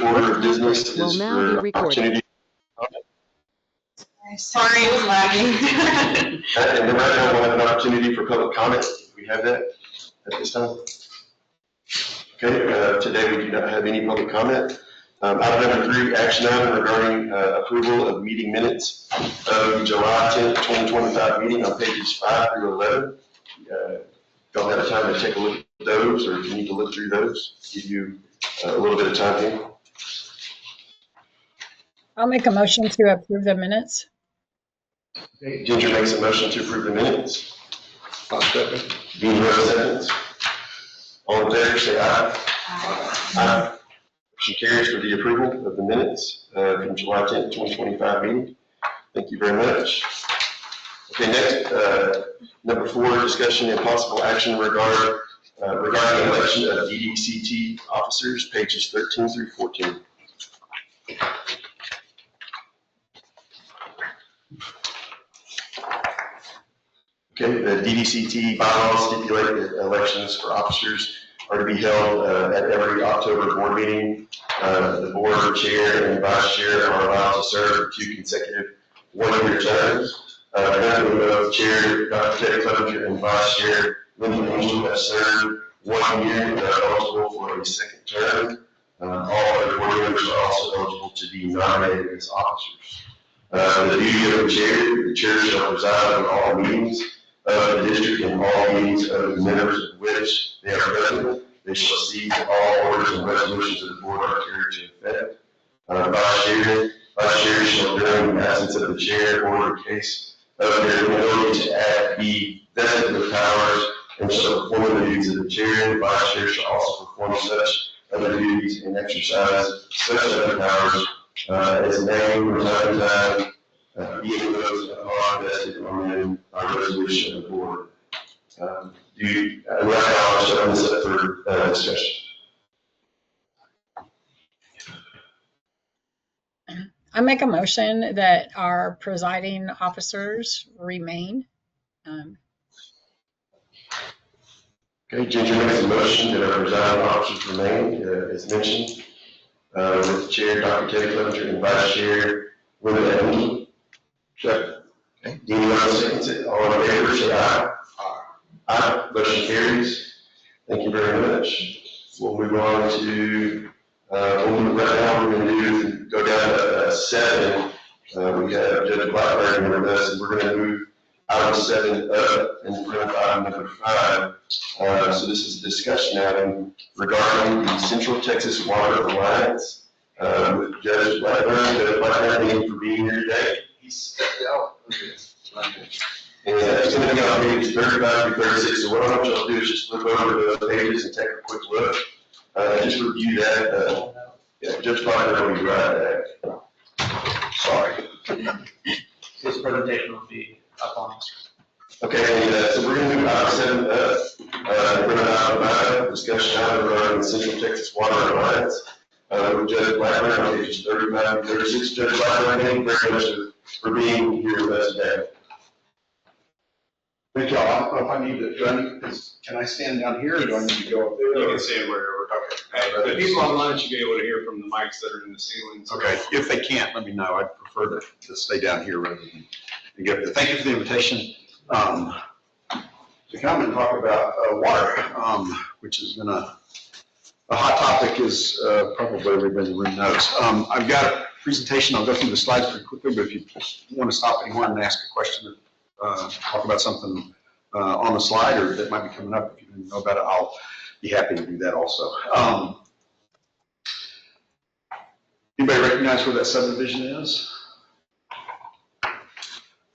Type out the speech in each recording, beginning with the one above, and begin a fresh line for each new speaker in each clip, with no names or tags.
order of business is for opportunity.
Sorry, it was lagging.
And then right now we'll have an opportunity for public comment. We have that at this time. Okay, today we do not have any public comment. Item number 3, action item regarding approval of meeting minutes of July 10th, 2025 meeting on pages 5 through 11. Don't have time to take a look at those, or if you need to look through those, give you a little bit of time here.
I'll make a motion to approve the minutes.
Okay, Ginger makes a motion to approve the minutes.
I'll second.
Dean Rose seconds. All in favor, say aye. Aye. Motion carries for the approval of the minutes from July 10th, 2025 meeting. Thank you very much. Okay, next, number 4, discussion and possible action regarding the election of DDCT officers, pages 13 through 14. Okay, the DDCT bylaws stipulate that elections for officers are to be held at every October board meeting. The board chair and vice chair are allowed to serve for 2 consecutive one-year terms. Currently, both Chair Dr. Teddy Clevenger and Vice Chair Lindy Angel have served 1 year and are eligible for a second term. All other board members are also eligible to be nominated as officers. The duty of the chair shall preside on all meetings of the district and all meetings of the members of which they are present. They shall see that all orders and resolutions of the board are carried to effect. Vice chair shall, during the absence of the chair or in case of their ability to act, be vested with powers and shall perform the duties of the chair. The vice chair shall also perform such other duties and exercise such other powers as may from time to time be imposed upon, vested on by resolution of the board. Right now, I'll open this up for discussion.
I make a motion that our presiding officers remain.
Okay, Ginger makes a motion that our presiding officers remain, as mentioned, with Chair Dr. Teddy Clevenger and Vice Chair Linda Angel. Second. Okay, Dean Rose seconds it. All in favor, say aye. Aye. Motion carries. Thank you very much. We'll move on to, right now we're going to go down to 7. We have Judge Blackburn with us, and we're going to move item 7 up and bring up item number 5. So this is a discussion item regarding the Central Texas Water Alliance with Judge Blackburn. Judge Blackburn, thank you for being here today.
He stepped out.
And it's going to be on pages 35 through 36. So what I want y'all to do is just flip over those pages and take a quick look. Just review that. Yeah, Judge Blackburn will be right back. Sorry.
His presentation will be up on us.
Okay, and, so we're going to move item 7 up. We're going to have a discussion item regarding the Central Texas Water Alliance with Judge Blackburn on pages 35 and 36. Judge Blackburn, thank you very much for being here with us today.
Thank y'all. I don't know if I need to, can I stand down here or do I need to go up there?
You can stand wherever. Okay. The people online should be able to hear from the mics that are in the ceilings.
Okay. If they can't, let me know. I'd prefer to stay down here rather than get up there. Thank you for the invitation to come and talk about water, which has been a hot topic, as probably everybody in the room knows. I've got a presentation. I'll go through the slides pretty quickly, but if you want to stop anyone and ask a question or talk about something on the slide or that might be coming up, if you didn't know about it, I'll be happy to do that also. Anybody recognize where that subdivision is?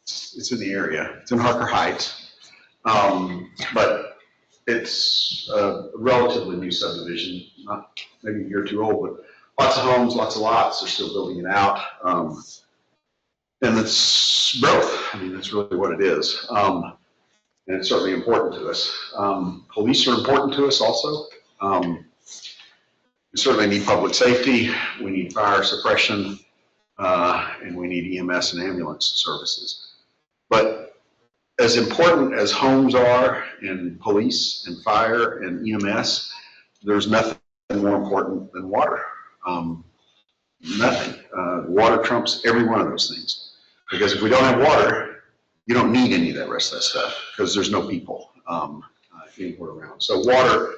It's in the area. It's in Harker Heights, but it's a relatively new subdivision, not maybe a year or two old, but lots of homes, lots of lots. They're still building it out, and it's growth. I mean, that's really what it is, and it's certainly important to us. Police are important to us also. We certainly need public safety. We need fire suppression, and we need EMS and ambulance services. But as important as homes are, and police and fire and EMS, there's nothing more important than water. Nothing. Water trumps every one of those things. Because if we don't have water, you don't need any of that rest of that stuff because there's no people anywhere around. So water,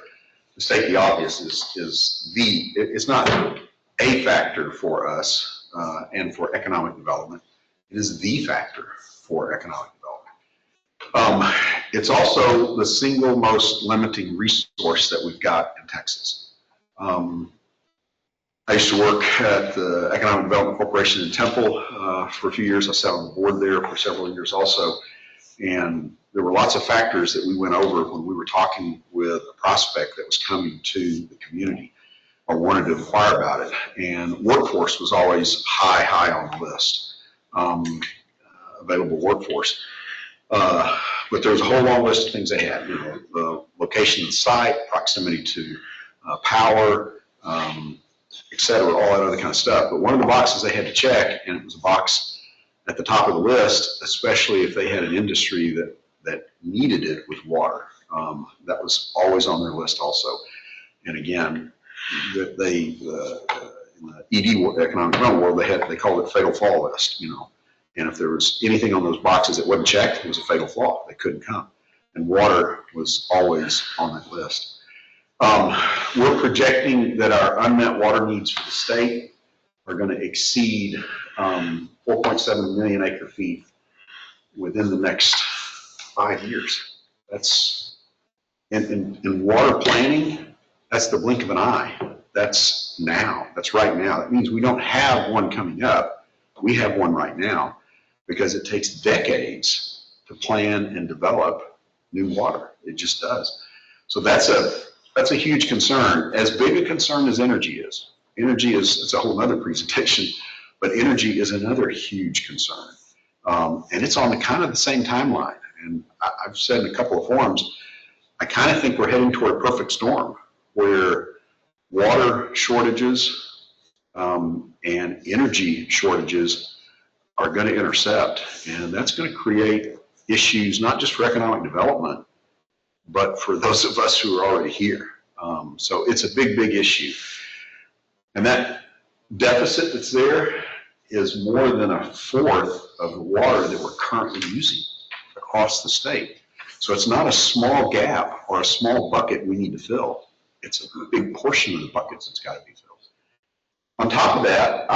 to state the obvious, it's not a factor for us and for economic development. It is the factor for economic development. It's also the single most limiting resource that we've got in Texas. I used to work at the Economic Development Corporation in Temple for a few years. I sat on the board there for several years also. And there were lots of factors that we went over when we were talking with a prospect that was coming to the community or wanted to inquire about it. And workforce was always high on the list, available workforce. But there was a whole long list of things they had, the location of the site, proximity to power, et cetera, all that other kind of stuff. But one of the boxes they had to check, and it was a box at the top of the list, especially if they had an industry that needed it, with water. That was always on their list also. And again, in the ED economic development world, they called it fatal flaw list, And if there was anything on those boxes that wasn't checked, it was a fatal flaw. They couldn't come. And water was always on that list. We're projecting that our unmet water needs for the state are going to exceed 4.7 million acre feet within the next 5 years. That's in water planning, that's the blink of an eye. That's now. That's right now. That means we don't have one coming up. We have one right now because it takes decades to plan and develop new water. It just does. So that's a huge concern. As big a concern as energy is. Energy it's a whole other presentation, but energy is another huge concern. And it's on the same timeline. And I've said in a couple of forums, I kind of think we're heading toward a perfect storm where water shortages and energy shortages are going to intercept. And that's going to create issues, not just for economic development, but for those of us who are already here. So it's a big issue. And that deficit that's there is more than a fourth of the water that we're currently using across the state. So it's not a small gap or a small bucket we need to fill. It's a big portion of the buckets that's got to be filled. On top of that,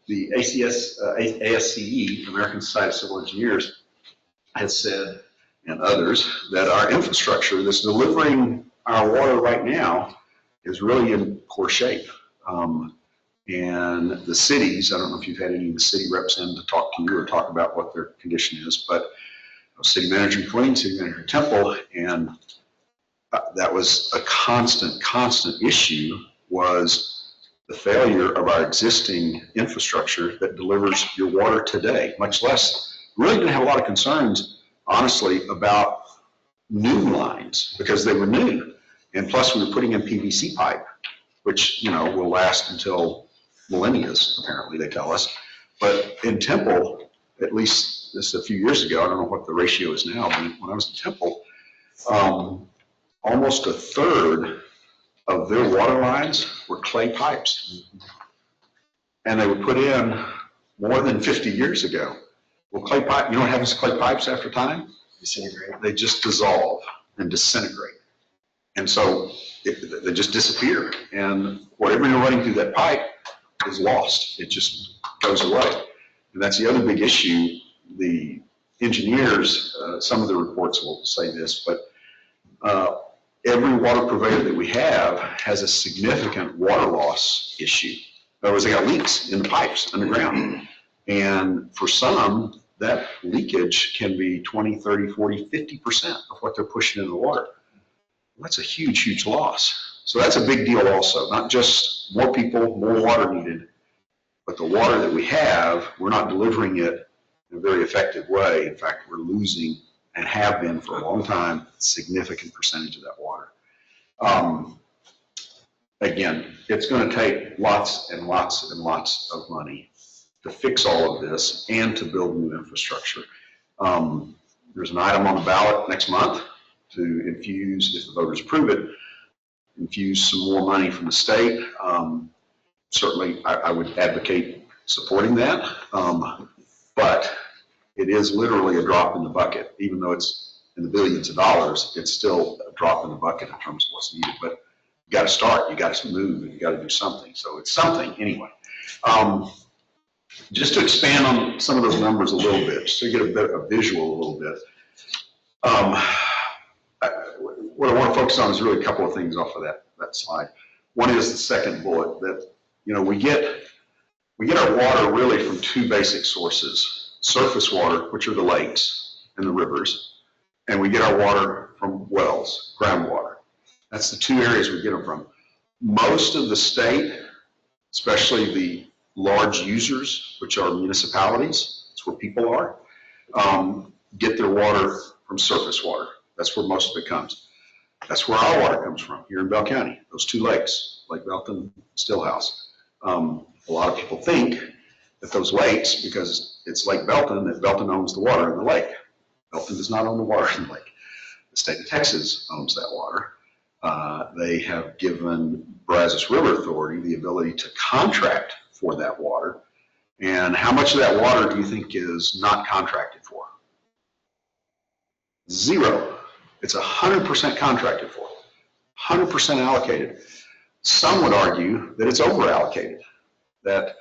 the ASCE, American Society of Civil Engineers, has said, and others, that our infrastructure that's delivering our water right now is really in poor shape. And the cities, I don't know if you've had any of the city reps in to talk to you or talk about what their condition is, but I was city manager in Queens, city manager in Temple, and that was a constant issue, was the failure of our existing infrastructure that delivers your water today, much less, really didn't have a lot of concerns, honestly, about new lines because they were new. And plus we were putting in PVC pipe, which, will last until millennia, apparently, they tell us. But in Temple, at least this a few years ago, I don't know what the ratio is now, but when I was in Temple, almost a third of their water lines were clay pipes. And they were put in more than 50 years ago. Well, clay pipe, you know what happens to clay pipes after time? Disintegrate. They just dissolve and disintegrate. And so they just disappear. And whatever you're running through that pipe is lost. It just goes away. And that's the other big issue. The engineers, some of the reports will say this, but every water purveyor that we have has a significant water loss issue. In other words, they got leaks in the pipes underground. And for some, that leakage can be 20, 30, 40, 50% of what they're pushing into the water. That's a huge loss. So that's a big deal also, not just more people, more water needed, but the water that we have, we're not delivering it in a very effective way. In fact, we're losing, and have been for a long time, a significant percentage of that water. Again, it's going to take lots and lots and lots of money to fix all of this and to build new infrastructure. There's an item on the ballot next month to infuse, if the voters approve it, infuse some more money from the state. certainly I would advocate supporting that. But it is literally a drop in the bucket, even though it's in the billions of dollars, it's still a drop in the bucket in terms of what's needed. But you got to start, you got to move, and you got to do something. So it's something anyway. Just to expand on some of those numbers a little bit, just to get a visual a little bit. What I want to focus on is really a couple of things off of that slide. One is the second bullet that, we get our water really from two basic sources: surface water, which are the lakes and the rivers, and we get our water from wells, groundwater. That's the two areas we get them from. Most of the state, especially the large users, which are municipalities, that's where people are, get their water from surface water. That's where most of it comes. That's where our water comes from, here in Bell County, those two lakes, Lake Belton, Stillhouse. A lot of people think that those lakes, because it's Lake Belton, that Belton owns the water in the lake. Belton does not own the water in the lake. The state of Texas owns that water. They have given Brazos River Authority the ability to contract for that water. And how much of that water do you think is not contracted for? Zero. It's 100% contracted for, 100% allocated. Some would argue that it's over-allocated, that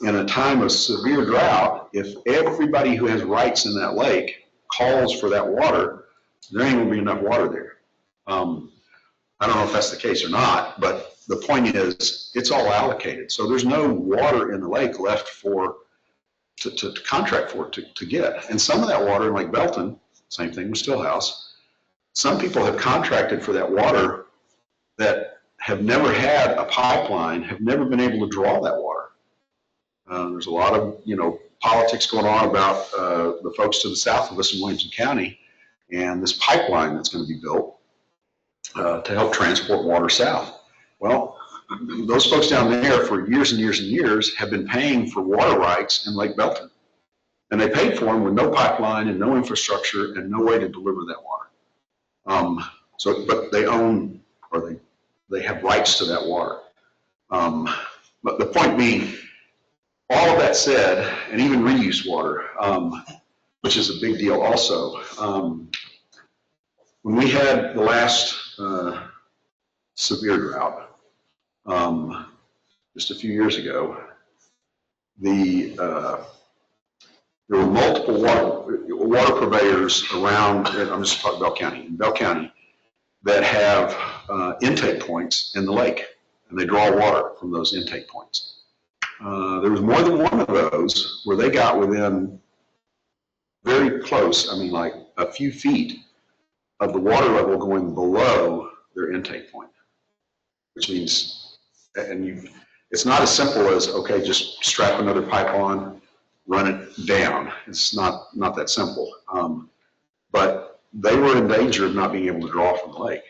in a time of severe drought, if everybody who has rights in that lake calls for that water, there ain't gonna be enough water there. I don't know if that's the case or not, but the point is, it's all allocated. So there's no water in the lake left to contract for, to get. And some of that water in Lake Belton, same thing with Stillhouse, some people have contracted for that water that have never had a pipeline, have never been able to draw that water. There's a lot of, politics going on about the folks to the south of us in Williamson County and this pipeline that's going to be built to help transport water south. Well, those folks down there for years and years and years have been paying for water rights in Lake Belton. And they paid for them with no pipeline and no infrastructure and no way to deliver that water. But they own, or they have rights to that water. But the point being, all of that said, and even reuse water, which is a big deal also. When we had the last severe drought, just a few years ago, there were multiple water purveyors around, I'm just talking Bell County, in Bell County, that have intake points in the lake, and they draw water from those intake points. There was more than one of those where they got within very close, like a few feet of the water level going below their intake point, which means, it's not as simple as, okay, just strap another pipe on, run it down. It's not that simple. But they were in danger of not being able to draw from the lake.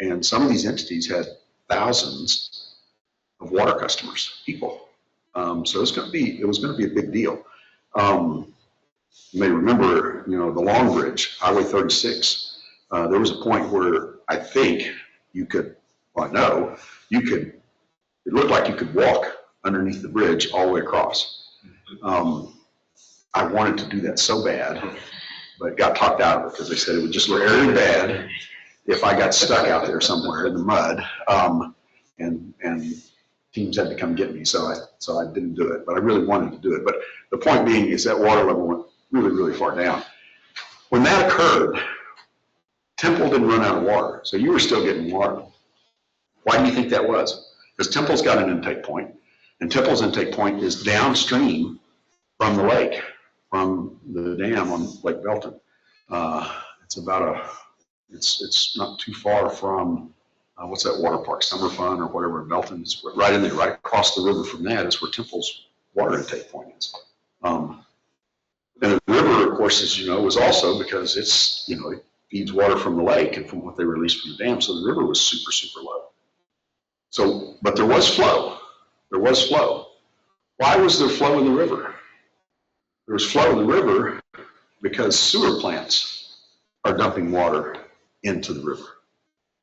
And some of these entities had thousands of water customers, people. So it was going to be a big deal. You may remember, the Long Bridge, Highway 36. There was a point where I think you could, it looked like you could walk underneath the bridge all the way across. I wanted to do that so bad, but got talked out of it because they said it would just look really bad if I got stuck out there somewhere in the mud, and teams had to come get me, so I didn't do it, but I really wanted to do it. But the point being is that water level went really, really far down. When that occurred, Temple didn't run out of water, so you were still getting water. Why do you think that was? Because Temple's got an intake point, and Temple's intake point is downstream from the lake, from the dam on Lake Belton. It's not too far from, what's that water park, Summer Fun or whatever in Belton. It's right in there, right across the river from that is where Temple's water intake point is. And the river, of course, as you know, was also because it's, it feeds water from the lake and from what they released from the dam, so the river was super, super low. So, but there was flow. There was flow. Why was there flow in the river? There was flow in the river because sewer plants are dumping water into the river.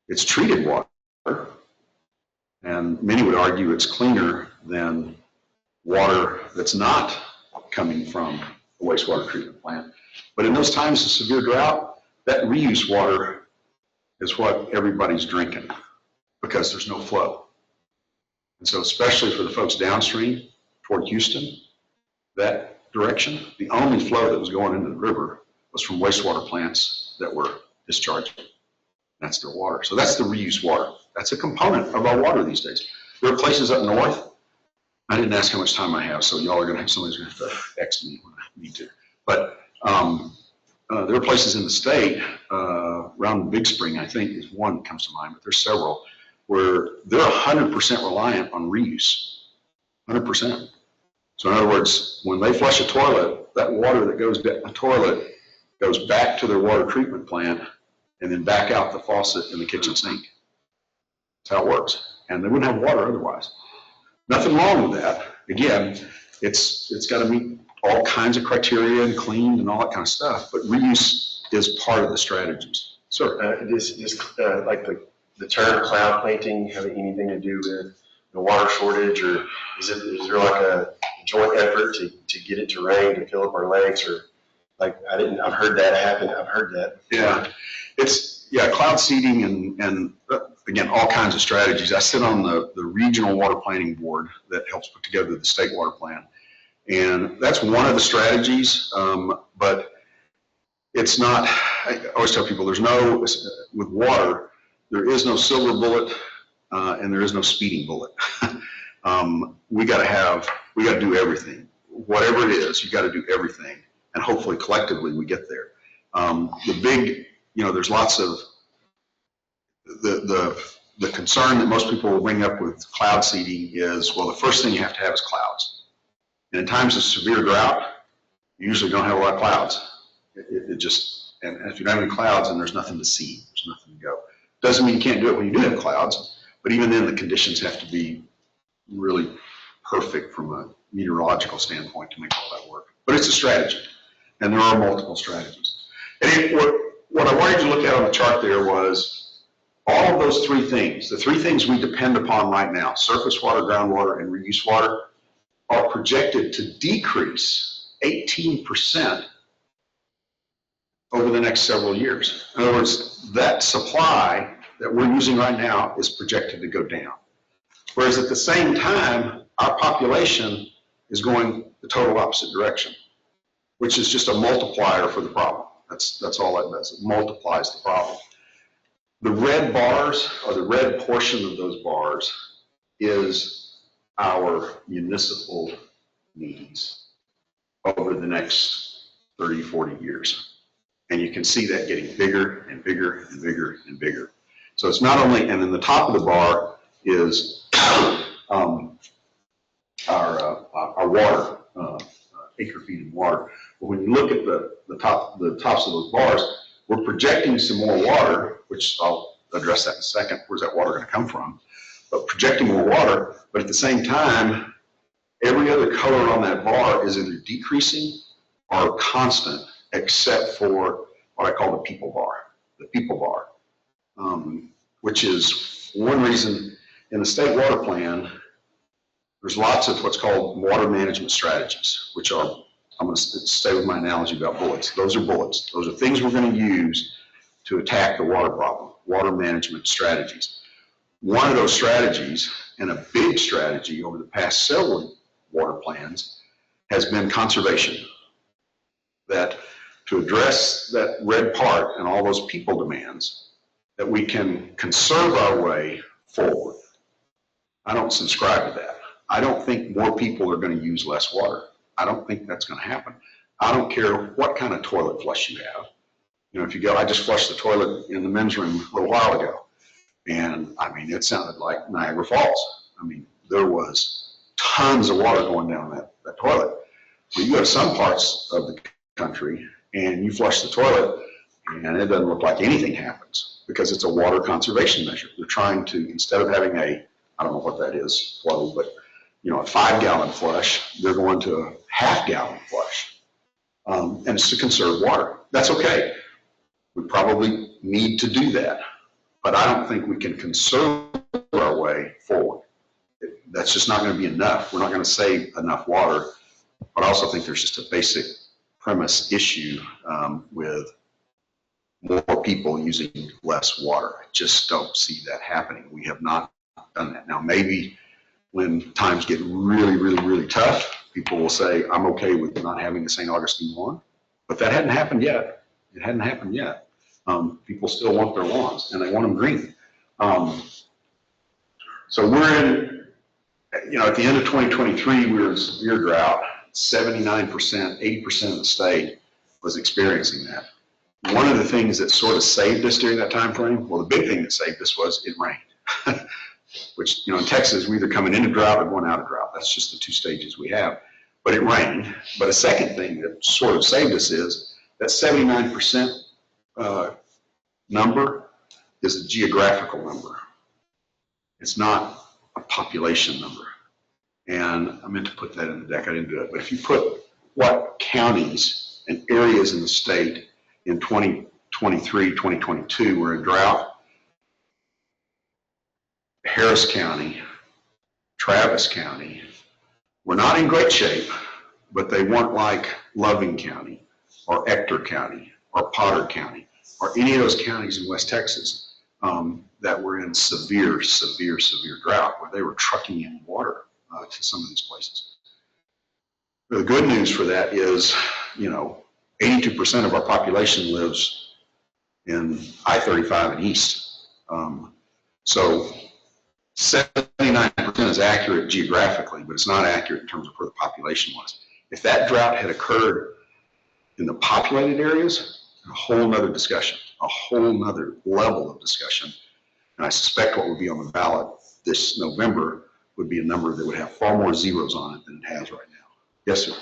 It's treated water, And many would argue it's cleaner than water that's not coming from a wastewater treatment plant. But in those times of severe drought, that reuse water is what everybody's drinking because there's no flow. And so especially for the folks downstream toward Houston, that direction, the only flow that was going into the river was from wastewater plants that were discharging. That's their water. So that's the reuse water. That's a component of our water these days. There are places up north. I didn't ask how much time I have, so y'all are going to have, somebody's going to have to text me when I need to. But there are places in the state, around Big Spring, I think is one that comes to mind, but there's several, where they're 100% reliant on reuse, 100%. So in other words, when they flush a toilet, that water that goes down the toilet goes back to their water treatment plant and then back out the faucet in the kitchen sink. That's how it works. And they wouldn't have water otherwise. Nothing wrong with that. Again, it's got to meet all kinds of criteria and cleaned and all that kind of stuff, but reuse is part of the strategies. Sir?
Like the term cloud planting having anything to do with the water shortage, or is there like a joint effort to get it to rain to fill up our lakes, or like I've heard that happen. I've heard that.
Yeah, cloud seeding and again, all kinds of strategies. I sit on the regional water planning board that helps put together the state water plan. And that's one of the strategies, but it's not, I always tell people with water, there is no silver bullet and there is no speeding bullet. We got to do everything. Whatever it is, you got to do everything. And hopefully collectively we get there. There's lots of, the concern that most people will bring up with cloud seeding is, well, the first thing you have to have is clouds. And in times of severe drought, you usually don't have a lot of clouds. And if you don't have any clouds, then there's nothing to see. There's nothing to go. Doesn't mean you can't do it when you do have clouds, but even then the conditions have to be really perfect from a meteorological standpoint to make all that work. But it's a strategy, and there are multiple strategies. And what I wanted you to look at on the chart there was all of those three things, the three things we depend upon right now, surface water, groundwater, and reuse water, are projected to decrease 18% over the next several years. In other words, that supply that we're using right now is projected to go down. Whereas at the same time, our population is going the total opposite direction, which is just a multiplier for the problem. That's all that does. It multiplies the problem. The red bars, or the red portion of those bars, is our municipal needs over the next 30, 40 years. And you can see that getting bigger and bigger and bigger and bigger. So it's not only, and then the top of the bar is our water, acre feet of water. But when you look at the tops of those bars, we're projecting some more water, which I'll address that in a second. Where's that water going to come from? But projecting more water, but at the same time, every other color on that bar is either decreasing or constant, except for what I call the people bar. The people bar, which is one reason in the state water plan, there's lots of what's called water management strategies, which are, I'm going to stay with my analogy about bullets. Those are bullets. Those are things we're going to use to attack the water problem, water management strategies. One of those strategies, and a big strategy over the past several water plans, has been conservation. That to address that red part and all those people demands, that we can conserve our way forward. I don't subscribe to that. I don't think more people are going to use less water. I don't think that's going to happen. I don't care what kind of toilet flush you have. You know, if you go, I just flushed the toilet in the men's room a little while ago. And I mean, it sounded like Niagara Falls. I mean, there was tons of water going down that toilet. But you go to some parts of the country and you flush the toilet and it doesn't look like anything happens because it's a water conservation measure. They're trying to, instead of having I don't know what that is, flow, but you know, a 5-gallon flush, they're going to a half-gallon flush. And it's to conserve water. That's okay. We probably need to do that. But I don't think we can conserve our way forward. That's just not going to be enough. We're not going to save enough water. But I also think there's just a basic premise issue with more people using less water. I just don't see that happening. We have not done that. Now, maybe when times get really, really, really tough, people will say, I'm okay with not having the St. Augustine lawn. But that hadn't happened yet. It hadn't happened yet. People still want their lawns, and they want them green. So we're in, at the end of 2023, we were in severe drought. 79%, 80% of the state was experiencing that. One of the things that sort of saved us during that time frame, well, the big thing that saved us was it rained. Which, in Texas, we either coming into drought or going out of drought. That's just the two stages we have. But it rained. But a second thing that sort of saved us is that 79% number is a geographical number. It's not a population number. And I meant to put that in the deck, I didn't do it. But if you put what counties and areas in the state in 2023, 2022 were in drought, Harris County, Travis County were not in great shape, but they weren't like Loving County or Ector County or Potter County or any of those counties in West Texas that were in severe, severe, severe drought, where they were trucking in water to some of these places. The good news for that is, 82% of our population lives in I-35 and east. So 79% is accurate geographically, but it's not accurate in terms of where the population was. If that drought had occurred in the populated areas, a whole nother discussion, a whole nother level of discussion. And I suspect what would be on the ballot this November would be a number that would have far more zeros on it than it has right now. Yes, sir.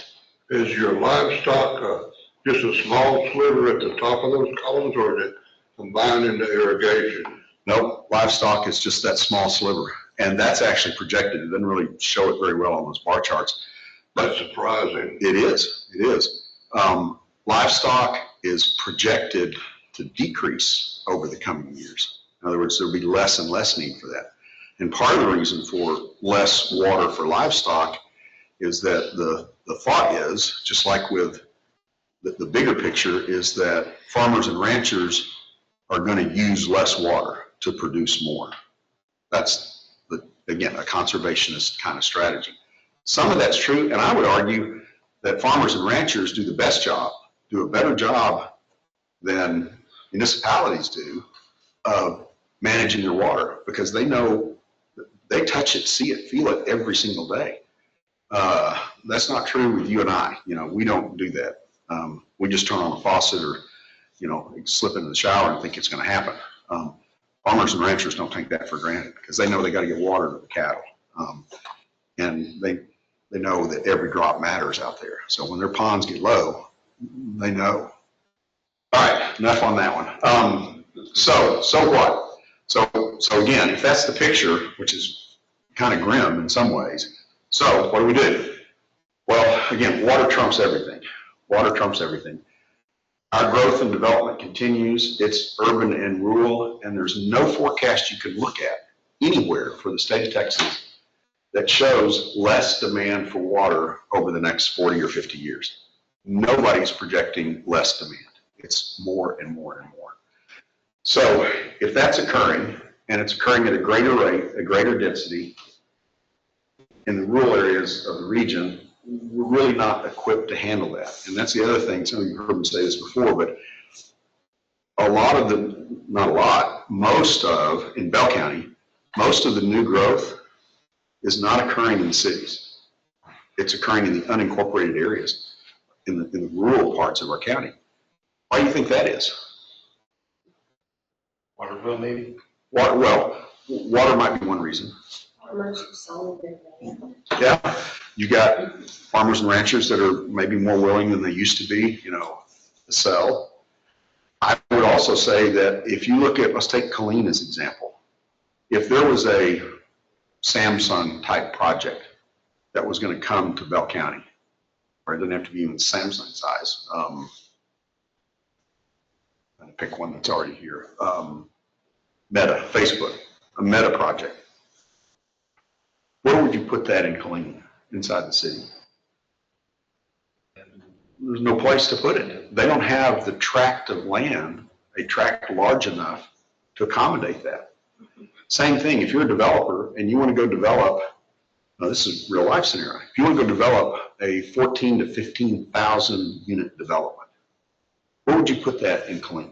Is your livestock just a small sliver at the top of those columns, or is it combined into irrigation?
Nope, livestock is just that small sliver. And that's actually projected. It doesn't really show it very well on those bar charts.
That's surprising.
It is. Livestock is projected to decrease over the coming years. In other words, there'll be less and less need for that. And part of the reason for less water for livestock is that the thought is, just like with the bigger picture, is that farmers and ranchers are going to use less water to produce more. That's, again, a conservationist kind of strategy. Some of that's true, and I would argue that farmers and ranchers do the best job, do a better job than municipalities do of managing their water, because they know, they touch it, see it, feel it every single day. That's not true with you and I. We don't do that. We just turn on a faucet or, slip into the shower and think it's going to happen. Farmers and ranchers don't take that for granted, because they know they got to get water to the cattle. And they know that every drop matters out there. So when their ponds get low, they know. All right, enough on that one. So what? So again, if that's the picture, which is kind of grim in some ways, so what do? Well, again, water trumps everything. Water trumps everything. Our growth and development continues. It's urban and rural, and there's no forecast you can look at anywhere for the state of Texas that shows less demand for water over the next 40 or 50 years. Nobody's projecting less demand. It's more and more and more. So if that's occurring, and it's occurring at a greater rate, a greater density in the rural areas of the region, we're really not equipped to handle that. And that's the other thing, some of you heard me say this before, but a lot of the, not a lot, in Bell County, most of the new growth is not occurring in the cities. It's occurring in the unincorporated areas, in the rural parts of our county. Why do you think that is?
Water bill, maybe?
Water might be one reason. Yeah, you got farmers and ranchers that are maybe more willing than they used to be, to sell. I would also say that if you look at, let's take Killeen as an example. If there was a Samsung type project that was going to come to Bell County, or it doesn't have to be even Samsung size. I'm going to pick one that's already here. Facebook, a Meta project. Where would you put that in Killeen, inside the city? There's no place to put it. They don't have the tract of land, a tract large enough to accommodate that. Same thing, if you're a developer and you want to go develop, now this is a real life scenario, if you want to go develop a 14 to 15,000 unit development, where would you put that in Killeen?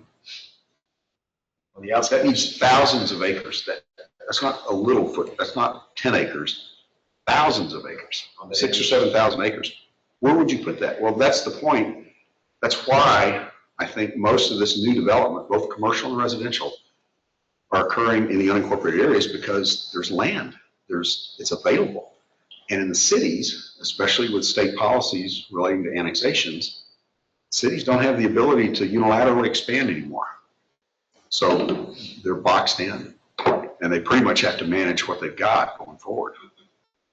On the outside,
That needs thousands of acres. That's not a little foot, that's not 10 acres, thousands of acres, 6,000 or 7,000 acres. Where would you put that? Well, that's the point. That's why I think most of this new development, both commercial and residential, are occurring in the unincorporated areas because there's land, it's available. And in the cities, especially with state policies relating to annexations, cities don't have the ability to unilaterally expand anymore. So they're boxed in, and they pretty much have to manage what they've got going forward.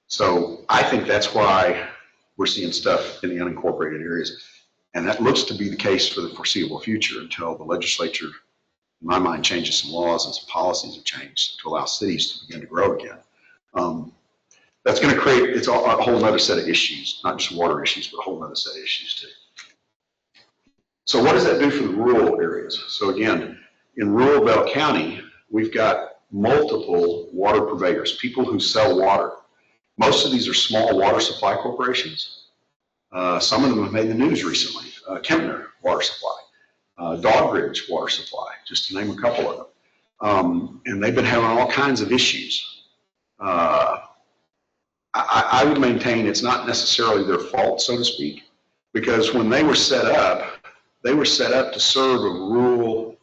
So I think that's why we're seeing stuff in the unincorporated areas. And that looks to be the case for the foreseeable future until the legislature, in my mind, changes some laws and some policies have changed to allow cities to begin to grow again. That's going to create, it's a whole other set of issues, not just water issues, but a whole other set of issues too. So what does that do for the rural areas? So again, in rural Bell County, we've got multiple water purveyors, people who sell water. Most of these are small water supply corporations. Some of them have made the news recently. Kempner Water Supply, Dogbridge Water Supply, just to name a couple of them. And they've been having all kinds of issues. I would maintain it's not necessarily their fault, so to speak, because when they were set up to serve a rural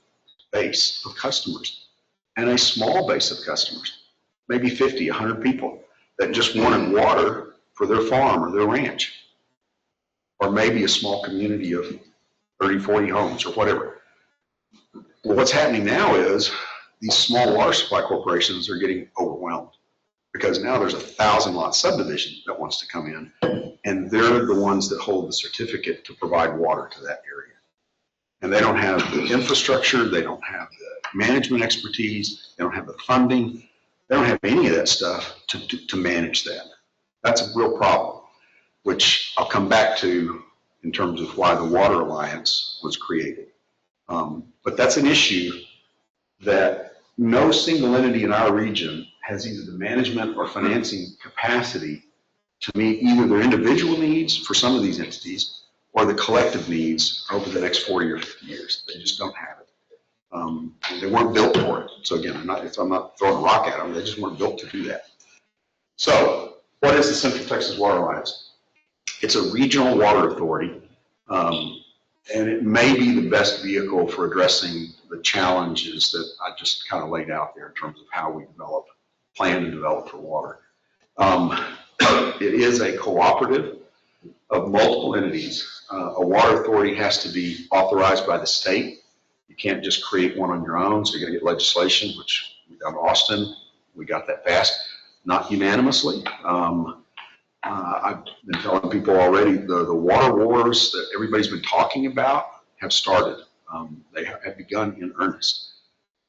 base of customers and a small base of customers, maybe 50, 100 people that just wanted water for their farm or their ranch, or maybe a small community of 30, 40 homes or whatever. Well, what's happening now is these small water supply corporations are getting overwhelmed because now there's a 1,000-lot subdivision that wants to come in, and they're the ones that hold the certificate to provide water to that area. And they don't have the infrastructure, they don't have the management expertise, they don't have the funding, they don't have any of that stuff to manage that. That's a real problem, which I'll come back to in terms of why the Water Alliance was created. But that's an issue that no single entity in our region has either the management or financing capacity to meet either their individual needs for some of these entities or the collective needs over the next 40 or 50 years. They just don't have it. They weren't built for it. So again, I'm not throwing a rock at them. They just weren't built to do that. So what is the Central Texas Water Alliance? It's a regional water authority, and it may be the best vehicle for addressing the challenges that I just kind of laid out there in terms of how we plan to develop for water. It is a cooperative of multiple entities. A water authority has to be authorized by the state. You can't just create one on your own, so you're going to get legislation, which we got in Austin, we got that passed, not unanimously. I've been telling people already, the water wars that everybody's been talking about have started. They have begun in earnest.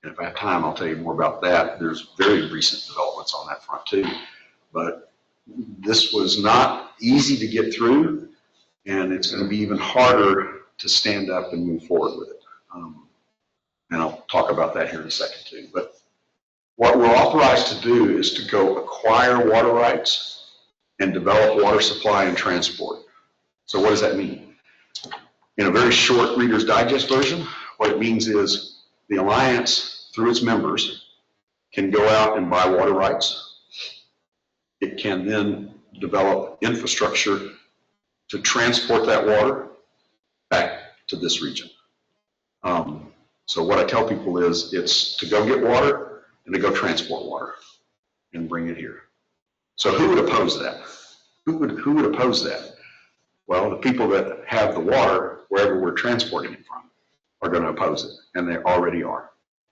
And if I have time, I'll tell you more about that. There's very recent developments on that front too. But this was not easy to get through, and it's going to be even harder to stand up and move forward with it. And I'll talk about that here in a second too. But what we're authorized to do is to go acquire water rights and develop water supply and transport. So what does that mean? In a very short Reader's Digest version, what it means is the Alliance, through its members, can go out and buy water rights. It can then develop infrastructure to transport that water back to this region. So what I tell people is it's to go get water and to go transport water and bring it here. So who would oppose that? Who would oppose that? Well, the people that have the water wherever we're transporting it from are going to oppose it, and they already are.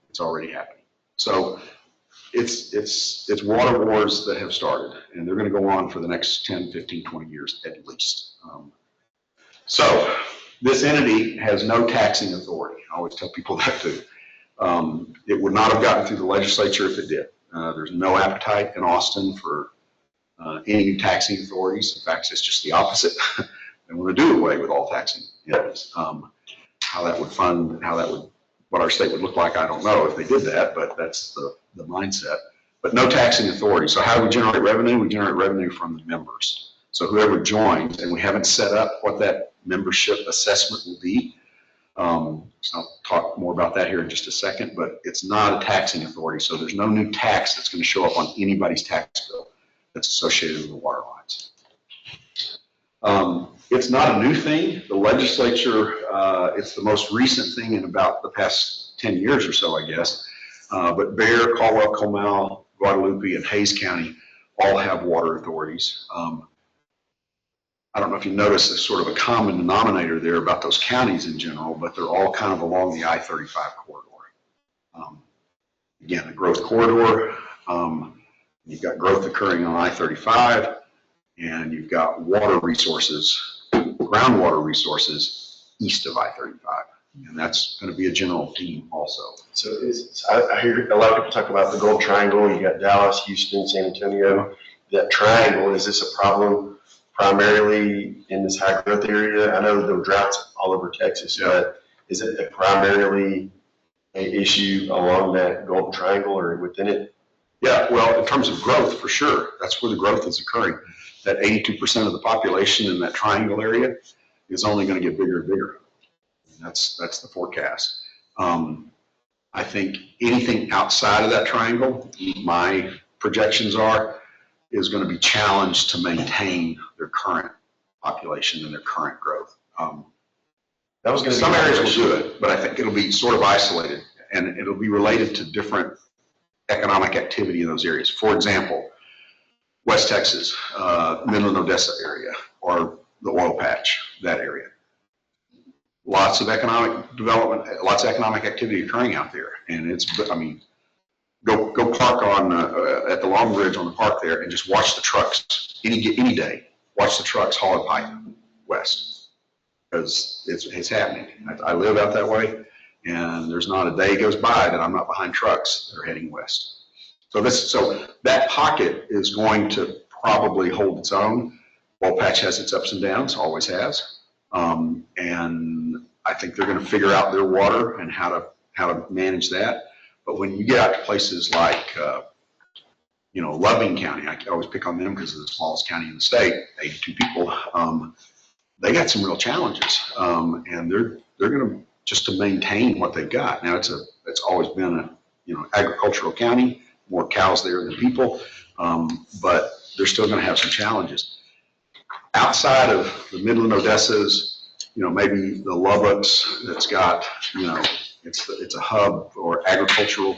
It's already happening. So it's water wars that have started, and they're going to go on for the next 10, 15, 20 years at least. So this entity has no taxing authority. I always tell people that too. It would not have gotten through the legislature if it did. There's no appetite in Austin for any new taxing authorities. In fact, it's just the opposite. They want to do away with all taxing entities. How that would fund, what our state would look like, I don't know if they did that, but that's the mindset. But no taxing authority. So how do we generate revenue? We generate revenue from the members. So whoever joins, and we haven't set up what that membership assessment will be. So I'll talk more about that here in just a second, but it's not a taxing authority. So there's no new tax that's going to show up on anybody's tax bill that's associated with the water lines. It's not a new thing. The legislature, it's the most recent thing in about the past 10 years or so, I guess. But Bexar, Caldwell, Comal, Guadalupe, and Hays County all have water authorities. I don't know if you notice there's sort of a common denominator there about those counties in general, but they're all kind of along the I-35 corridor. Again, a growth corridor. You've got growth occurring on I-35, and you've got water resources, groundwater resources east of I-35. And that's going to be a general theme also.
So I hear a lot of people talk about the Gold Triangle. You got Dallas, Houston, San Antonio. That triangle, is this a problem primarily in this high growth area? I know there were droughts all over Texas, but is it primarily an issue along that Golden Triangle or within it?
Yeah, well, in terms of growth, for sure, that's where the growth is occurring. That 82% of the population in that triangle area is only going to get bigger and bigger. That's the forecast. I think anything outside of that triangle, my projections are, is going to be challenged to maintain their current population and their current growth.
That was going to
Some areas will do it, but I think it'll be sort of isolated, and it'll be related to different economic activity in those areas. For example, West Texas, Midland, Odessa area, or the oil patch, that area. Lots of economic development, lots of economic activity occurring out there, and it's, I mean, go park on at the Long Bridge on the park there and just watch the trucks any day. Watch the trucks hauling pipe west, because it's happening. I live out that way, and there's not a day goes by that I'm not behind trucks that are heading west. So that pocket is going to probably hold its own. Oil patch has its ups and downs, always has. And I think they're going to figure out their water and how to manage that. But when you get out to places like, Loving County, I always pick on them because it's the smallest county in the state, 82 people. They got some real challenges, and they're going to just to maintain what they've got. Now it's always been a agricultural county, more cows there than people, but they're still going to have some challenges. Outside of the Midland Odessas, maybe the Lubbocks that's got, it's a hub or agricultural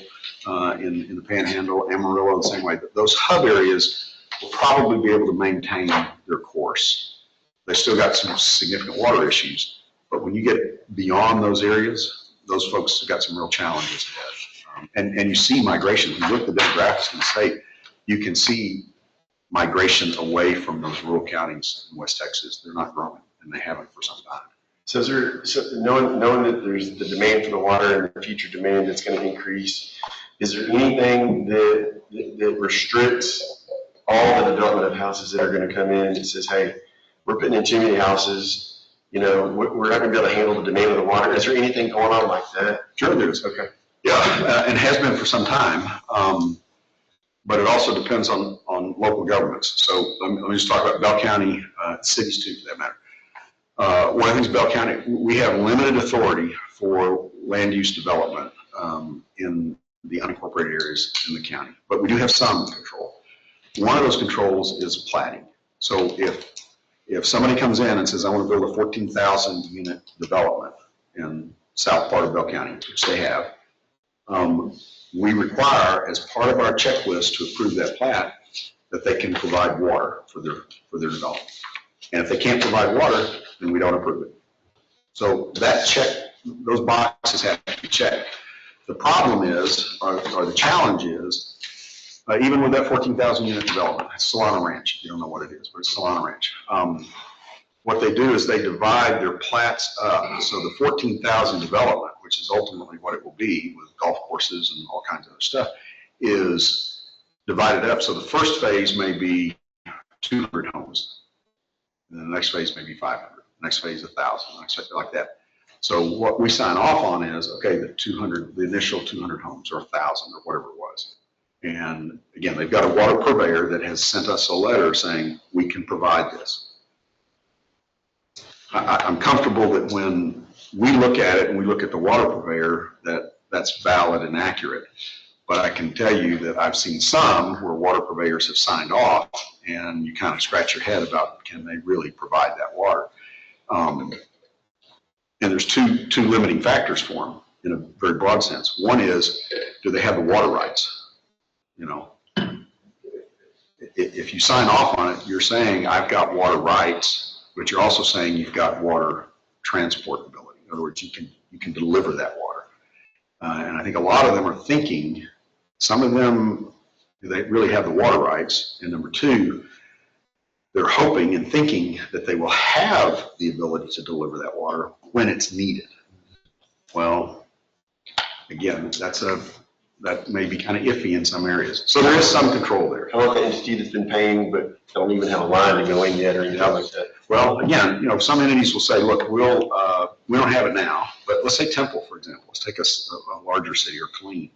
in the Panhandle, Amarillo the same way. But those hub areas will probably be able to maintain their course. They still got some significant water issues, but when you get beyond those areas, those folks have got some real challenges ahead. And you see migration. If you look at the demographics in the state, you can see migration away from those rural counties in West Texas. They're not growing, and they haven't for some time.
So knowing that there's the demand for the water and the future demand that's going to increase, is there anything that restricts all the development of houses that are going to come in that says, hey, we're putting in too many houses, we're not going to be able to handle the demand of the water? Is there anything going on like that?
Sure there is.
Okay.
Yeah, and has been for some time. But it also depends on local governments. So let me just talk about Bell County, cities too, for that matter. One of the things, Bell County, we have limited authority for land use development in the unincorporated areas in the county, but we do have some control. One of those controls is platting. So if somebody comes in and says, I want to build a 14,000 unit development in south part of Bell County, which they have, we require, as part of our checklist to approve that plat, that they can provide water for their development. And if they can't provide water, then we don't approve it. So that those boxes have to be checked. The problem is, or the challenge is, even with that 14,000 unit development, it's Solana Ranch. You don't know what it is, but it's Solana Ranch. What they do is they divide their plats up. So the 14,000 development, which is ultimately what it will be with golf courses and all kinds of other stuff, is divided up. So the first phase may be 200 homes. And then the next phase may be 500, next phase 1,000, next phase like that. So what we sign off on is, okay, the initial 200 homes or 1,000 or whatever it was. And again, they've got a water purveyor that has sent us a letter saying we can provide this. I'm comfortable that when we look at it and we look at the water purveyor, that's valid and accurate. But I can tell you that I've seen some where water purveyors have signed off and you kind of scratch your head about, can they really provide that water? And there's two limiting factors for them in a very broad sense. One is, do they have the water rights? You know, if you sign off on it, you're saying I've got water rights, but you're also saying you've got water transport ability. In other words, you can deliver that water. And I think a lot of them are thinking, some of them, do they really have the water rights? And number two, they're hoping and thinking that they will have the ability to deliver that water when it's needed. Well, again, that may be kind of iffy in some areas. So there is some control there.
How about the entity that's been paying but don't even have a line to go in yet or anything like that?
Well, again, you know, some entities will say, look, we don't have it now, but let's say Temple, for example. Let's take a larger city or Killeen.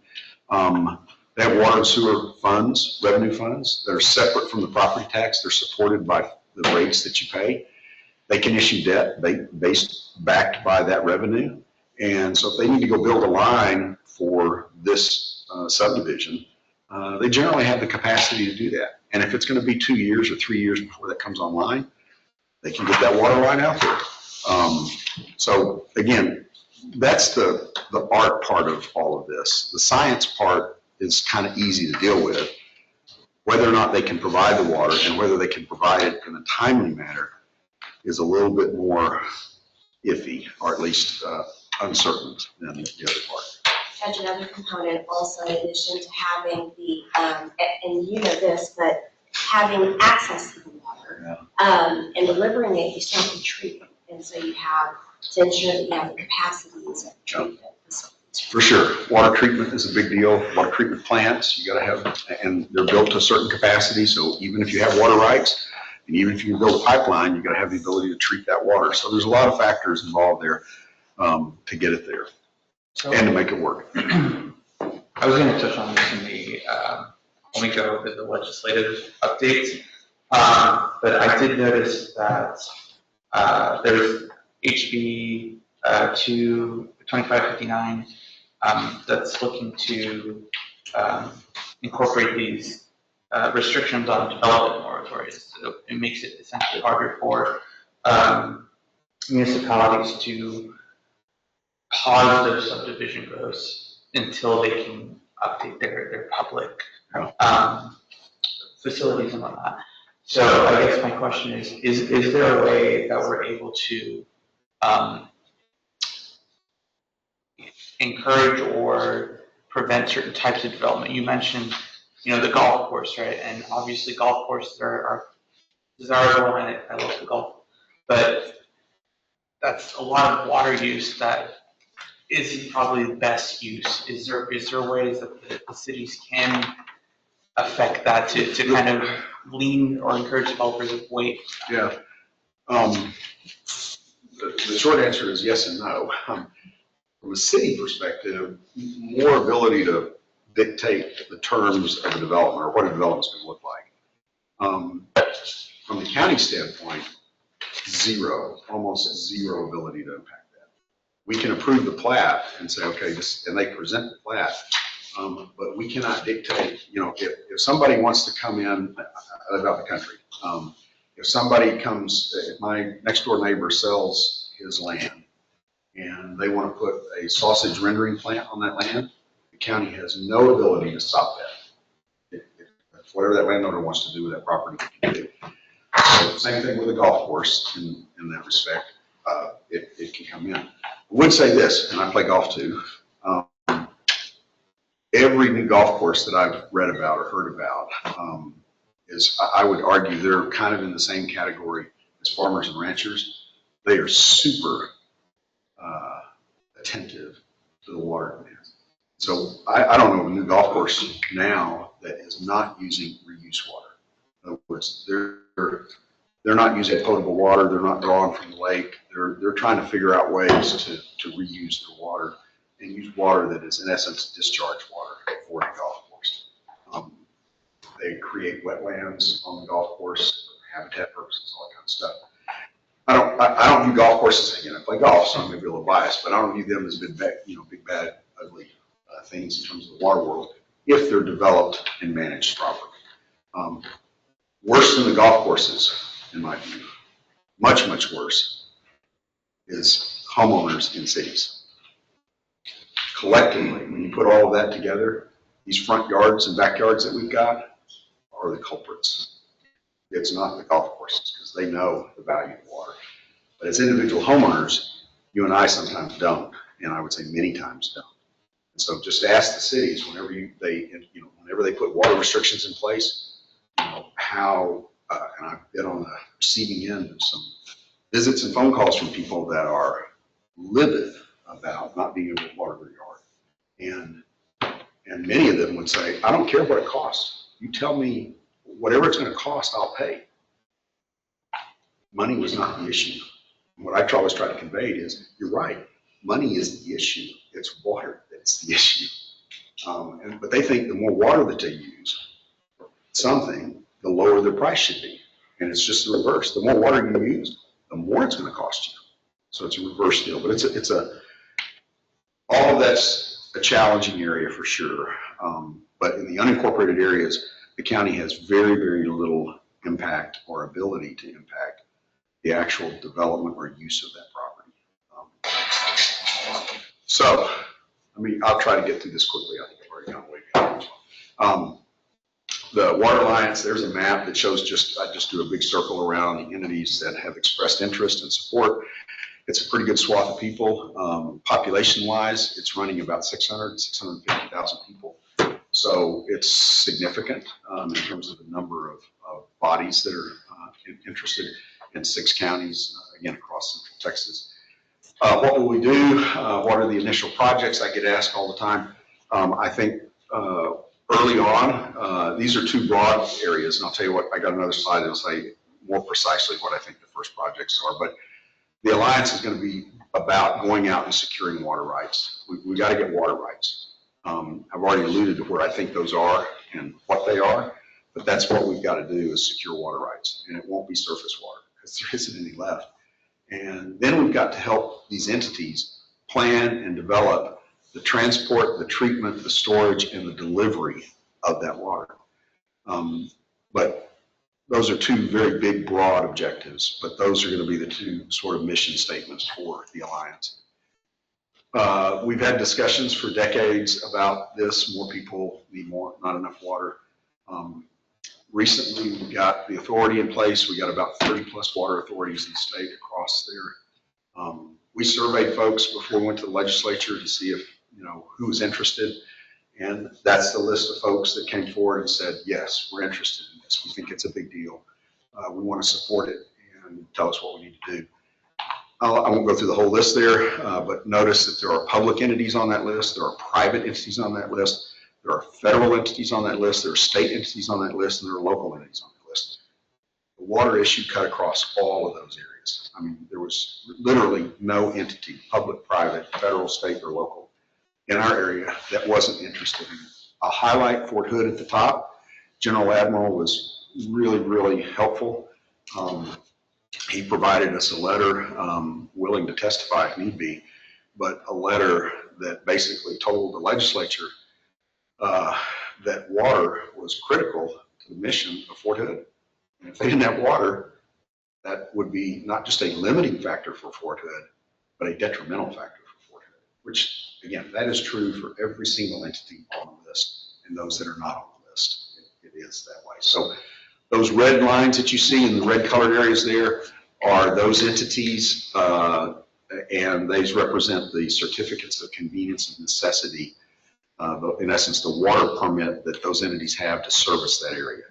They have water and sewer funds, revenue funds, that are separate from the property tax. They're supported by the rates that you pay. They can issue debt backed by that revenue. And so if they need to go build a line for this subdivision, they generally have the capacity to do that. And if it's going to be 2 years or 3 years before that comes online, they can get that water line out there. So again, that's the art part of all of this. The science part is kind of easy to deal with. Whether or not they can provide the water and whether they can provide it in a timely manner is a little bit more iffy, or at least uncertain than the other part.
Judge, another component also, in addition to having the, and you know this, but having access to the water, and delivering it, you still have to treat it. And so you have to ensure that you have the capacities of treatment facilities.
For sure. Water treatment is a big deal. Water treatment plants, you got to have, and they're built to a certain capacity. So even if you have water rights, and even if you build a pipeline, you got to have the ability to treat that water. So there's a lot of factors involved there to get it there and to make it work.
I was going to touch on this in the when we go over the legislative updates, but I did notice that there's HB 2559 that's looking to incorporate these restrictions on development moratoriums. So it makes it essentially harder for municipalities to pause their subdivision growth until they can update their public facilities and whatnot. So I guess my question is there a way that we're able to encourage or prevent certain types of development? You mentioned, you know, the golf course, right? And obviously golf courses are desirable, and I love the golf, but that's a lot of water use that isn't probably the best use. Is there ways that the cities can affect that to kind of lean or encourage developers to wait?
Yeah. The short answer is yes and no. From a city perspective, more ability to dictate the terms of a development or what a development's going to look like. From the county standpoint, almost zero ability to impact that. We can approve the plat and say, okay, and they present the plat, but we cannot dictate, you know, if somebody wants to come in about the country, if somebody comes, if my next door neighbor sells his land and they want to put a sausage rendering plant on that land, the county has no ability to stop that. If whatever that landowner wants to do with that property, they can do. So same thing with a golf course in that respect. It can come in. I would say this, and I play golf too. Every new golf course that I've read about or heard about is, I would argue, they're kind of in the same category as farmers and ranchers. They are super attentive to the water demands. So I don't know of a new golf course now that is not using reuse water. In other words, they're they're not using potable water. They're not drawing from the lake. They're trying to figure out ways to reuse their water and use water that is in essence discharge water for the golf course. They create wetlands on the golf course, for habitat purposes, all that kind of stuff. I don't view golf courses, again, I play golf, so I'm maybe a little biased, but I don't view them as big bad, ugly things in terms of the water world if they're developed and managed properly. Worse than the golf courses, in my view, much, much worse, is homeowners in cities. Collectively, when you put all of that together, these front yards and backyards that we've got are the culprits. It's not the golf courses, because they know the value of water. But as individual homeowners, you and I sometimes don't, and I would say many times don't. And so just ask the cities whenever whenever they put water restrictions in place, how, and I've been on the receiving end of some visits and phone calls from people that are livid about not being able to water their yard. And many of them would say, I don't care what it costs. You tell me whatever it's going to cost, I'll pay. Money was not the issue. What I always try to convey is, you're right, money is the issue. It's water that's the issue. But they think the more water that they use, something, the lower their price should be. And it's just the reverse. The more water you use, the more it's going to cost you. So it's a reverse deal. But all of that's a challenging area for sure. But in the unincorporated areas, the county has very, very little impact or ability to impact the actual development or use of that property. So, I'll try to get through this quickly. I think I've already gone way beyond. The Water Alliance, there's a map that shows I just do a big circle around the entities that have expressed interest and support. It's a pretty good swath of people. Population-wise, it's running about 650,000 people. So it's significant in terms of the number of bodies that are interested in 6 counties, again, across Central Texas. What will we do? What are the initial projects? I get asked all the time. I think early on, these are 2 broad areas, and I'll tell you what, I got another slide that'll say more precisely what I think the first projects are. But the Alliance is going to be about going out and securing water rights. We got to get water rights. I've already alluded to where I think those are and what they are, but that's what we've got to do is secure water rights, and it won't be surface water because there isn't any left. And then we've got to help these entities plan and develop the transport, the treatment, the storage, and the delivery of that water. But those are 2 very big, broad objectives, but those are going to be the 2 sort of mission statements for the Alliance. We've had discussions for decades about this. More people need more, not enough water. Recently, we got the authority in place. We got about 30 plus water authorities in the state across there. We surveyed folks before we went to the legislature to see if, who was interested. And that's the list of folks that came forward and said, yes, we're interested in this. We think it's a big deal. We want to support it and tell us what we need to do. I won't go through the whole list there, but notice that there are public entities on that list. There are private entities on that list. There are federal entities on that list. There are state entities on that list, and there are local entities on that list. The water issue cut across all of those areas. There was literally no entity, public, private, federal, state, or local, in our area that wasn't interested in it. I'll highlight Fort Hood at the top. General Admiral was really, really helpful. He provided us a letter, willing to testify if need be, but a letter that basically told the legislature that water was critical to the mission of Fort Hood. And if they didn't have water, that would be not just a limiting factor for Fort Hood, but a detrimental factor for Fort Hood, which, again, that is true for every single entity on the list and those that are not on the list. It is that way. So those red lines that you see in the red colored areas there are those entities, and these represent the certificates of convenience and necessity, in essence, the water permit that those entities have to service that area.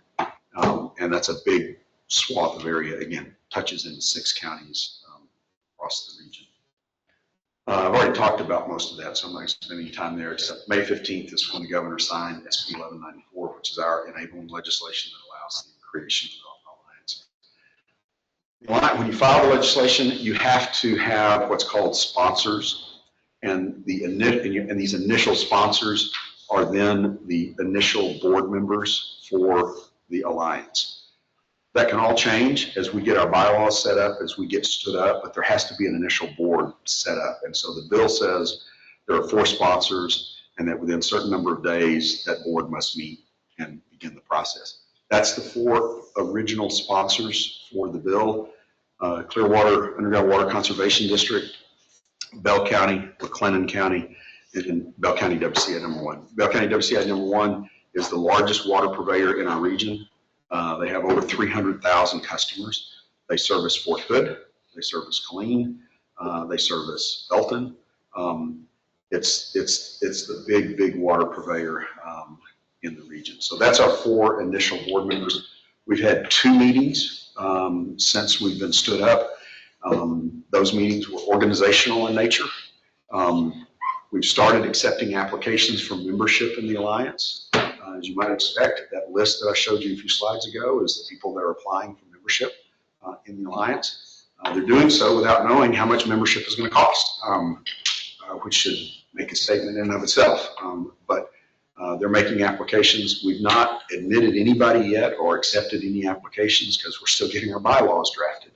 And that's a big swath of area, again, touches into 6 counties across the region. I've already talked about most of that, so I'm not going to spend any time there, except May 15th is when the governor signed SB 1194, which is our enabling legislation that allows the creation of the Alliance. When you file the legislation, you have to have what's called sponsors, and these initial sponsors are then the initial board members for the alliance. That can all change as we get our bylaws set up, as we get stood up, but there has to be an initial board set up. And so the bill says there are 4 sponsors, and that within a certain number of days, that board must meet and begin the process. That's the 4 original sponsors for the bill. Clearwater Underground Water Conservation District, Bell County, McLennan County, and Bell County WCI number 1. Bell County WCI number 1 is the largest water purveyor in our region. They have over 300,000 customers. They service Fort Hood, they service Killeen, they service Belton. It's the big water purveyor in the region. So that's our 4 initial board members. We've had 2 meetings since we've been stood up. Those meetings were organizational in nature. We've started accepting applications for membership in the Alliance. As you might expect, that list that I showed you a few slides ago is the people that are applying for membership in the Alliance. They're doing so without knowing how much membership is going to cost, which should make a statement in and of itself. But they're making applications. We've not admitted anybody yet or accepted any applications because we're still getting our bylaws drafted.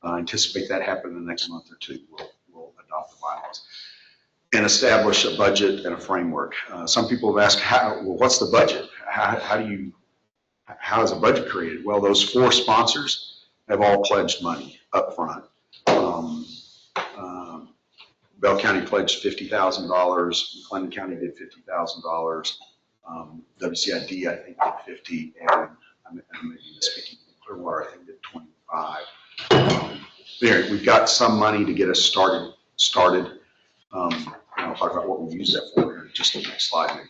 Anticipate that happening in the next month or 2. We'll adopt the bylaws and establish a budget and a framework. Some people have asked, what's the budget? How is a budget created? Well, those 4 sponsors have all pledged money up front. Bell County pledged $50,000. McLennan County did $50,000. WCID, I think, did 50, and I may be misspeaking. Clearwater, I think, did 25. There, we've got some money to get us started. I'll talk about what we use that for in just the next slide. Maybe.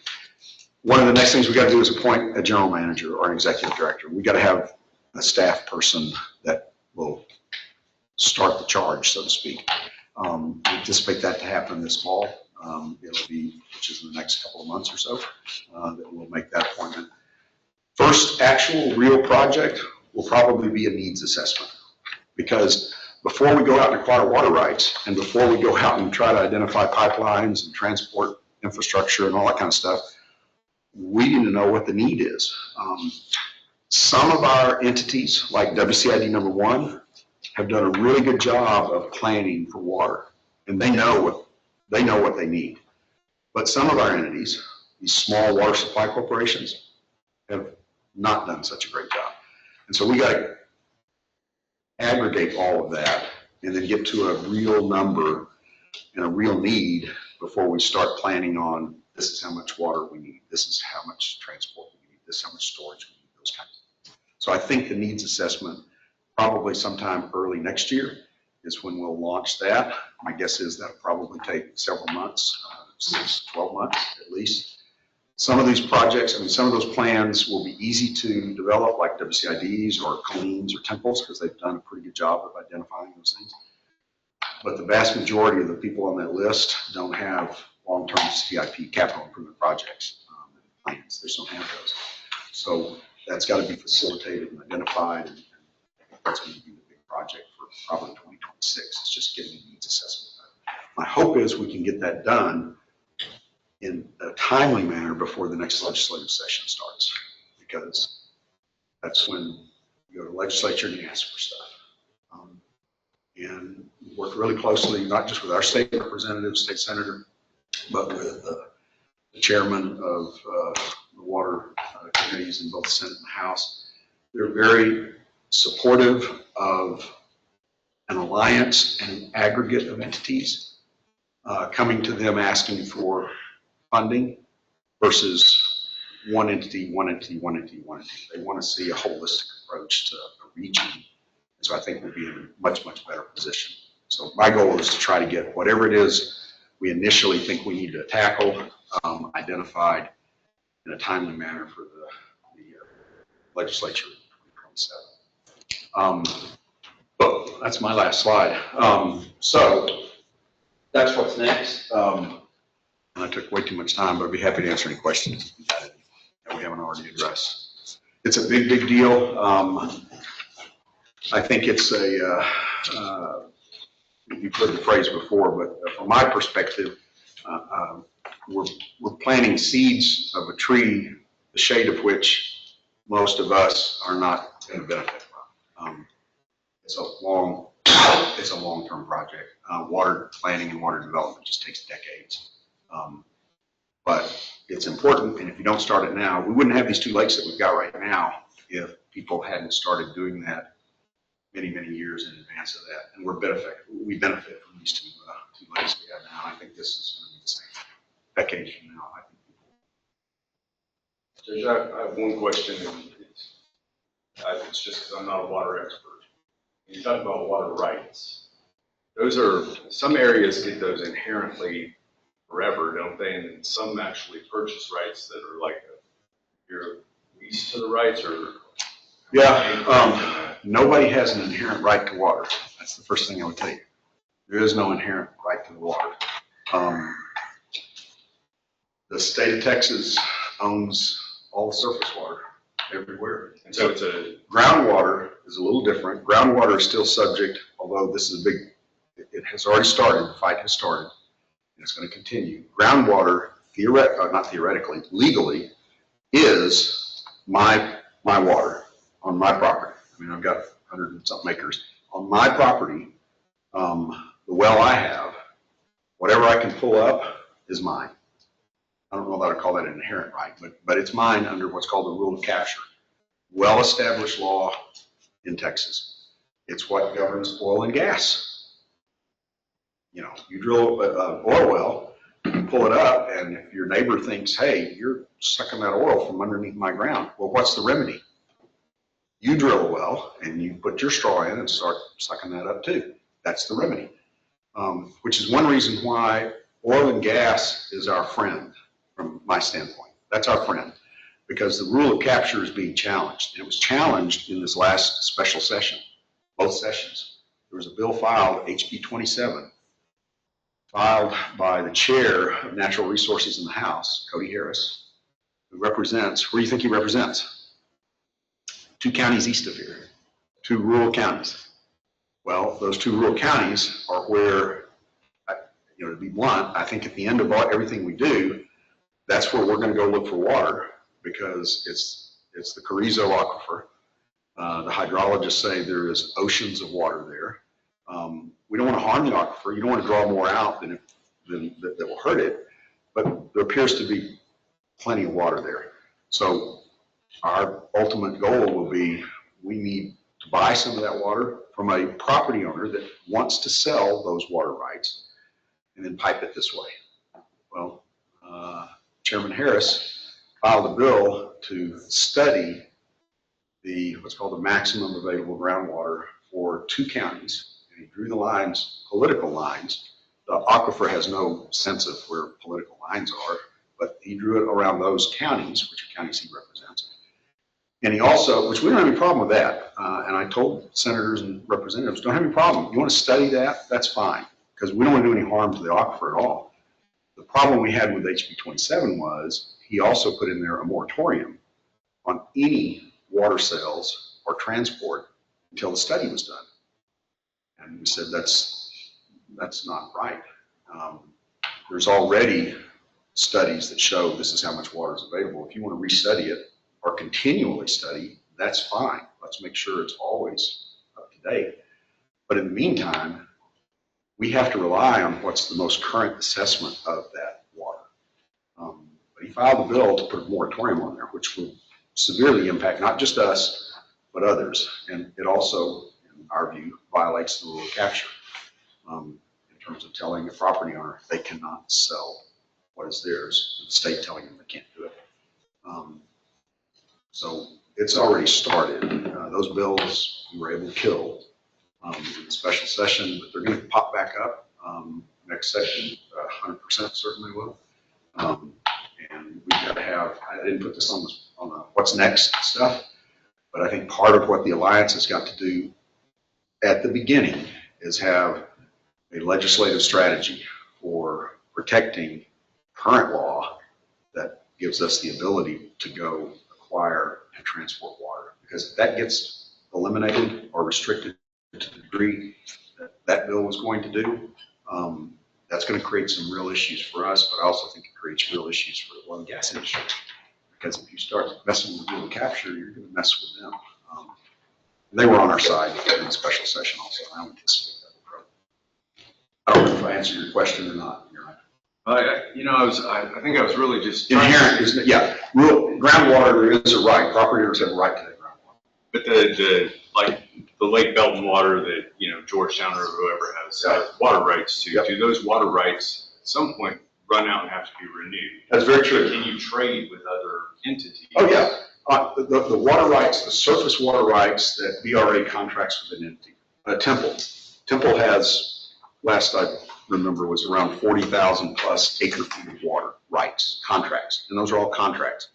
One of the next things we got to do is appoint a general manager or an executive director. We got to have a staff person that will start the charge, so to speak. We anticipate that to happen this fall. It'll be, which is in the next couple of months or so, that we'll make that appointment. First actual real project will probably be a needs assessment, because before we go out and acquire water rights and before we go out and try to identify pipelines and transport infrastructure and all that kind of stuff, we need to know what the need is. Some of our entities, like WCID number 1, have done a really good job of planning for water, and they know what they need. But some of our entities, these small water supply corporations, have not done such a great job. And so we got to aggregate all of that and then get to a real number and a real need before we start planning on, this is how much water we need, this is how much transport we need, this is how much storage we need, those kinds of things. So I think the needs assessment, probably sometime early next year, is when we'll launch that. My guess is that'll probably take several months, 6 to 12 months at least. Some of these projects, some of those plans will be easy to develop, like WCIDs or Colleen's or Temples, because they've done a pretty good job of identifying those things. But the vast majority of the people on that list don't have long-term CIP, capital improvement projects. Plans. They just don't have those. So that's got to be facilitated and identified, and that's going to be the big project for probably 2026. It's just getting a needs assessment done. My hope is we can get that done in a timely manner before the next legislative session starts, because that's when you go to the legislature and you ask for stuff. And work really closely, not just with our state representative, state senator, but with the chairman of the water committees in both the Senate and the House. They're very supportive of an alliance and an aggregate of entities coming to them asking for funding versus one entity. They want to see a holistic approach to a region. And so I think we'll be in a much, much better position. So my goal is to try to get whatever it is we initially think we need to tackle identified in a timely manner for the legislature in 2027. But that's my last slide. So that's what's next. And I took way too much time, but I'd be happy to answer any questions that we haven't already addressed. It's a big, big deal. I think it's you've heard the phrase before, but from my perspective, we're planting seeds of a tree, the shade of which most of us are not going to benefit from. It's a long-term project. Water planning and water development just takes decades. But it's important, and if you don't start it now, we wouldn't have these 2 lakes that we've got right now if people hadn't started doing that many, many years in advance of that. And we benefit from these two lakes we have now. I think this is going to be the same decades from now. I think
Judge, I have one question, and it's just because I'm not a water expert. You talk about water rights. Some areas get those inherently forever, don't they? And then some actually purchase rights that are like you're leased to the rights, or
nobody has an inherent right to water. That's the first thing I would tell you. There is no inherent right to the water. The state of Texas owns all the surface water everywhere.
and so it's
Groundwater is a little different. Groundwater is still subject, although this is it has already started, the fight has started, and it's going to continue. Groundwater, legally, is my water on my property. I mean, I've got 100 and something acres. On my property, the well I have, whatever I can pull up is mine. I don't know that I'd call that an inherent right, but it's mine under what's called the rule of capture. Well-established law in Texas. It's what governs oil and gas. You know, you drill an oil well, you pull it up, and if your neighbor thinks, hey, you're sucking that oil from underneath my ground, well, what's the remedy? You drill a well, and you put your straw in and start sucking that up too. That's the remedy, which is one reason why oil and gas is our friend from my standpoint. That's our friend, because the rule of capture is being challenged. And it was challenged in this last special session, both sessions. There was a bill filed, HB 27, filed by the chair of Natural Resources in the House, Cody Harris, who represents, where do you think he represents? 2 counties east of here, 2 rural counties. Well, those 2 rural counties are where, to be blunt, I think at the end of everything we do, that's where we're going to go look for water, because it's the Carrizo Aquifer. The hydrologists say there is oceans of water there. We don't want to harm the aquifer. You don't want to draw more out than that will hurt it, but there appears to be plenty of water there. So our ultimate goal will be, we need to buy some of that water from a property owner that wants to sell those water rights and then pipe it this way. Well, Chairman Harris filed a bill to study what's called the maximum available groundwater for 2 counties. And he drew the lines, political lines. The aquifer has no sense of where political lines are, but he drew it around those counties, which are counties he represents. And he also, which we don't have any problem with that, and I told senators and representatives, don't have any problem. You want to study that? That's fine, because we don't want to do any harm to the aquifer at all. The problem we had with HB 27 was he also put in there a moratorium on any water sales or transport until the study was done. And we said that's not right. There's already studies that show this is how much water is available. If you want to restudy it or continually study, that's fine. Let's make sure it's always up to date. But in the meantime, we have to rely on what's the most current assessment of that water. But he filed a bill to put a moratorium on there, which will severely impact not just us, but others. And it also, in our view, violates the rule of capture in terms of telling a property owner they cannot sell what is theirs, and the state telling them they can't do it. So it's already started. Those bills we were able to kill in the special session, but they're going to pop back up next session. 100% certainly will. And we've got to have, I didn't put this on the what's next stuff, but I think part of what the Alliance has got to do at the beginning is have a legislative strategy for protecting current law that gives us the ability to go acquire and transport water. Because if that gets eliminated or restricted to the degree that that bill was going to do, that's going to create some real issues for us, but I also think it creates real issues for the oil and gas industry. Because if you start messing with dual capture, you're going to mess with them. They were on our side in the special session also. I don't anticipate that will grow. I don't know if I answered your question or not. You're right.
I think I was really just.
Inherent, isn't it? Yeah. Groundwater, there is a right. Property owners have a right to that groundwater.
But the Lake Belton water that, Georgetown or whoever has water rights to, do those water rights at some point run out and have to be renewed?
That's very true.
Can you trade with other entities?
Oh, yeah. The water rights, the surface water rights that BRA contracts with an entity. Temple has, last I remember, was around 40,000 plus acre feet of water rights, contracts, and those are all contracts.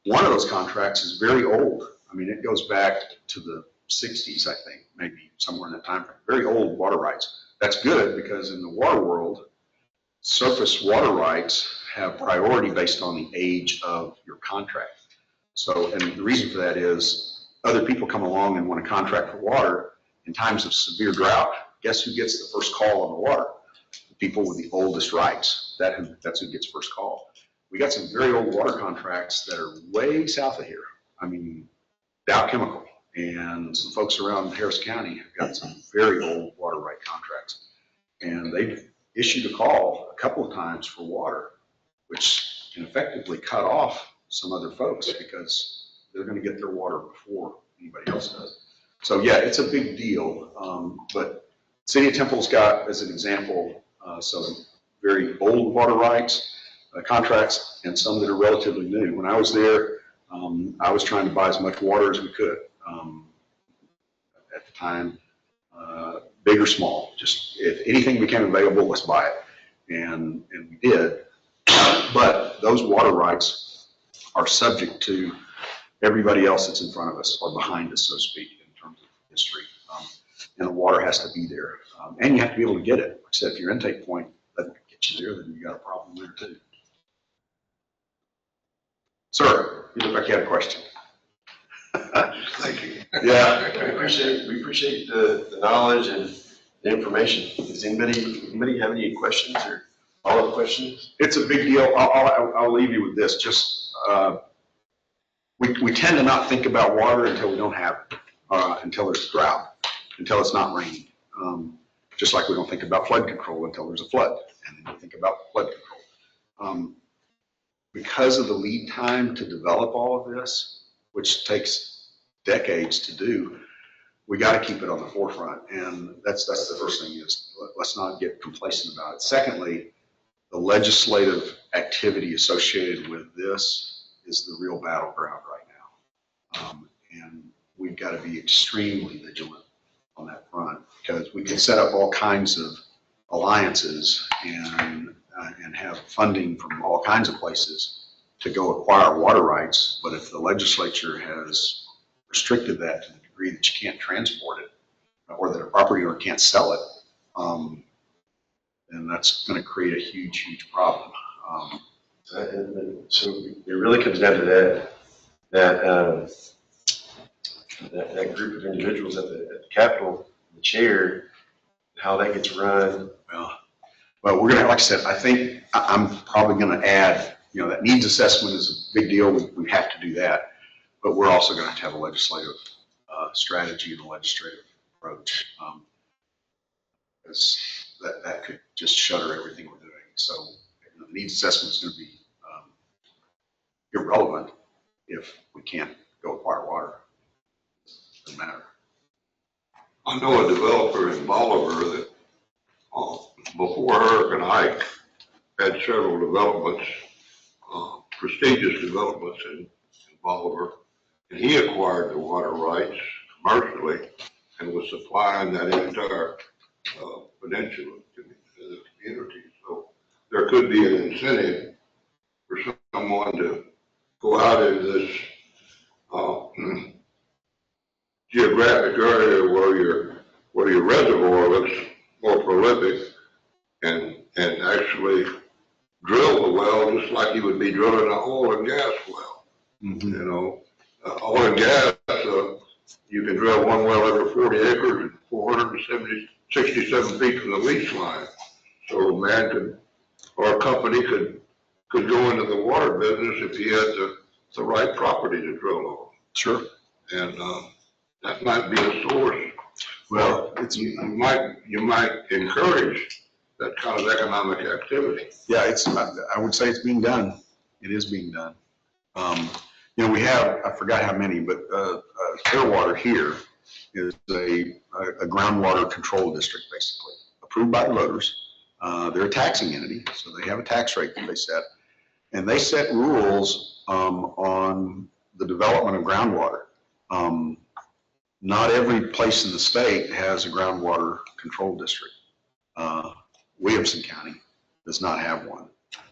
One of those contracts is very old. I mean, it goes back to the 60s, I think, maybe somewhere in that time frame. Very old water rights. That's good because in the water world, surface water rights have priority based on the age of your contract. So, and the reason for that is other people come along and want to contract for water in times of severe drought. Guess who gets the first call on the water? The people with the oldest rights. That's who gets first call. We got some very old water contracts that are way south of here. I mean, Dow Chemical and some folks around Harris County have got some very old water right contracts. And they've issued a call a couple of times for water, which can effectively cut off some other folks because they're going to get their water before anybody else does. So yeah, it's a big deal. But City of Temple's got, as an example, some very old water rights contracts and some that are relatively new. When I was there, I was trying to buy as much water as we could at the time, big or small. Just if anything became available, let's buy it, and we did. But those water rights are subject to everybody else that's in front of us or behind us, so to speak, in terms of history. And the water has to be there, and you have to be able to get it. Like I said, if your intake point doesn't get you there, then you got a problem there too. Sir, you look like you had a question.
Thank you.
Yeah, we appreciate the knowledge and the information. Does anybody have any questions or follow-up questions?
It's a big deal. I'll leave you with this. Just we tend to not think about water until we don't have it, until there's drought, until it's not raining. Just like we don't think about flood control until there's a flood, and then we think about flood control. Because of the lead time to develop all of this, which takes decades to do, we got to keep it on the forefront. And that's the first thing is let's not get complacent about it. Secondly, the legislative activity associated with this is the real battleground right now. And we've got to be extremely vigilant on that front because we can set up all kinds of alliances and have funding from all kinds of places to go acquire water rights. But if the legislature has restricted that to the degree that you can't transport it or that a property owner can't sell it, then that's going to create a huge, huge problem.
So it really comes down to that group of individuals at the Capitol, the chair, how that gets run.
Well, we're going to, like I said, I think I'm probably going to add, that needs assessment is a big deal. We have to do that. But we're also going to have a legislative strategy and a legislative approach. Because that could just shutter everything we're doing. So the needs assessment is going to be irrelevant if we can't go acquire water. Doesn't matter.
I know a developer in Bolivar that before Hurricane Ike had several developments, prestigious developments in Bolivar, and he acquired the water rights commercially and was supplying that entire peninsula to the community. So there could be an incentive for someone to go out into this geographic area where your reservoir looks more prolific and actually drill the well just like you would be drilling an oil and gas well. Mm-hmm. Oil and gas you can drill one well every 40 acres and 467 feet from the lease line. So a man could, or a company could go into the water business if he had the right property to drill on.
Sure.
And that might be a source.
Well,
You might encourage that kind of economic activity.
yeah, I would say it's being done. It is being done. You know, we have, I forgot how many, but Clearwater here is a groundwater control district, basically, approved by the voters. They're a taxing entity, so they have a tax rate that they set. And they set rules on the development of groundwater. Not every place in the state has a groundwater control district. Williamson County does not have one.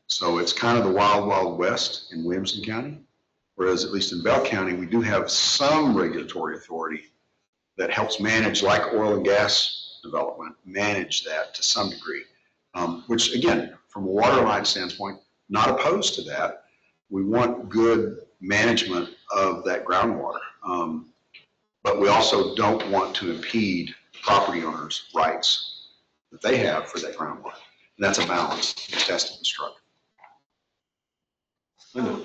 So it's kind of the wild, wild west in Williamson County. Whereas at least in Bell County, we do have some regulatory authority that helps manage, like oil and gas development, manage that to some degree. Which again, from a water line standpoint, not opposed to that. We want good management of that groundwater. But we also don't want to impede property owners' rights that they have for that groundwater. And that's a balance that has to be struck.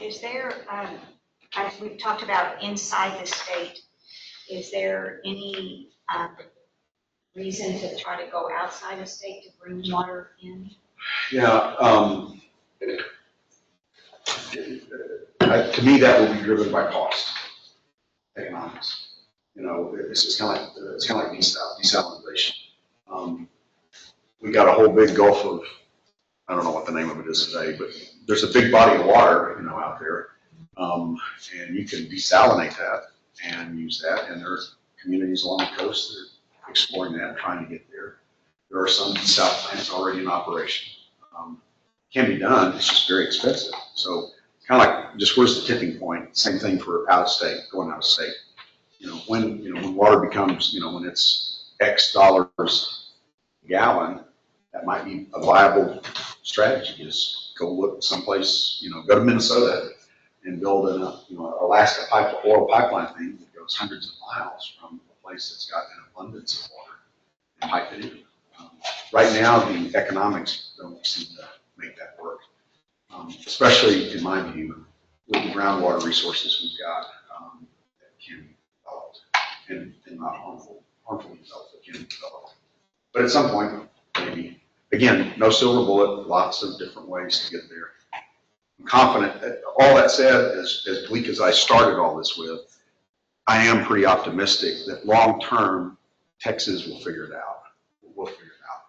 Is there, as we've talked about inside the state, is there any reason to try to go outside the state to bring water in?
Yeah, to me, that will be driven by cost, economics. You know, it's kind of like desalination. We got a whole big gulf of, I don't know what the name of it is today, but there's a big body of water, you know, out there, and you can desalinate that and use that. And there are communities along the coast that are exploring that, trying to get there. There are some desal plants already in operation. Can be done. It's just very expensive. So kind of like just where's the tipping point? Same thing for out of state, going out of state. When water becomes, when it's X dollars a gallon, that might be a viable strategy. Just go look someplace, go to Minnesota and build an Alaska oil pipeline thing that goes hundreds of miles from a place that's got an abundance of water and pipe it in. Right now, the economics don't seem to make that work, especially in my view, with the groundwater resources we've got that can be developed and not harmfully developed, but can be developed. But at some point, maybe, again, no silver bullet, lots of different ways to get there. I'm confident that all that said, as bleak as I started all this with, I am pretty optimistic that long term, Texas will figure it out. We'll figure it out.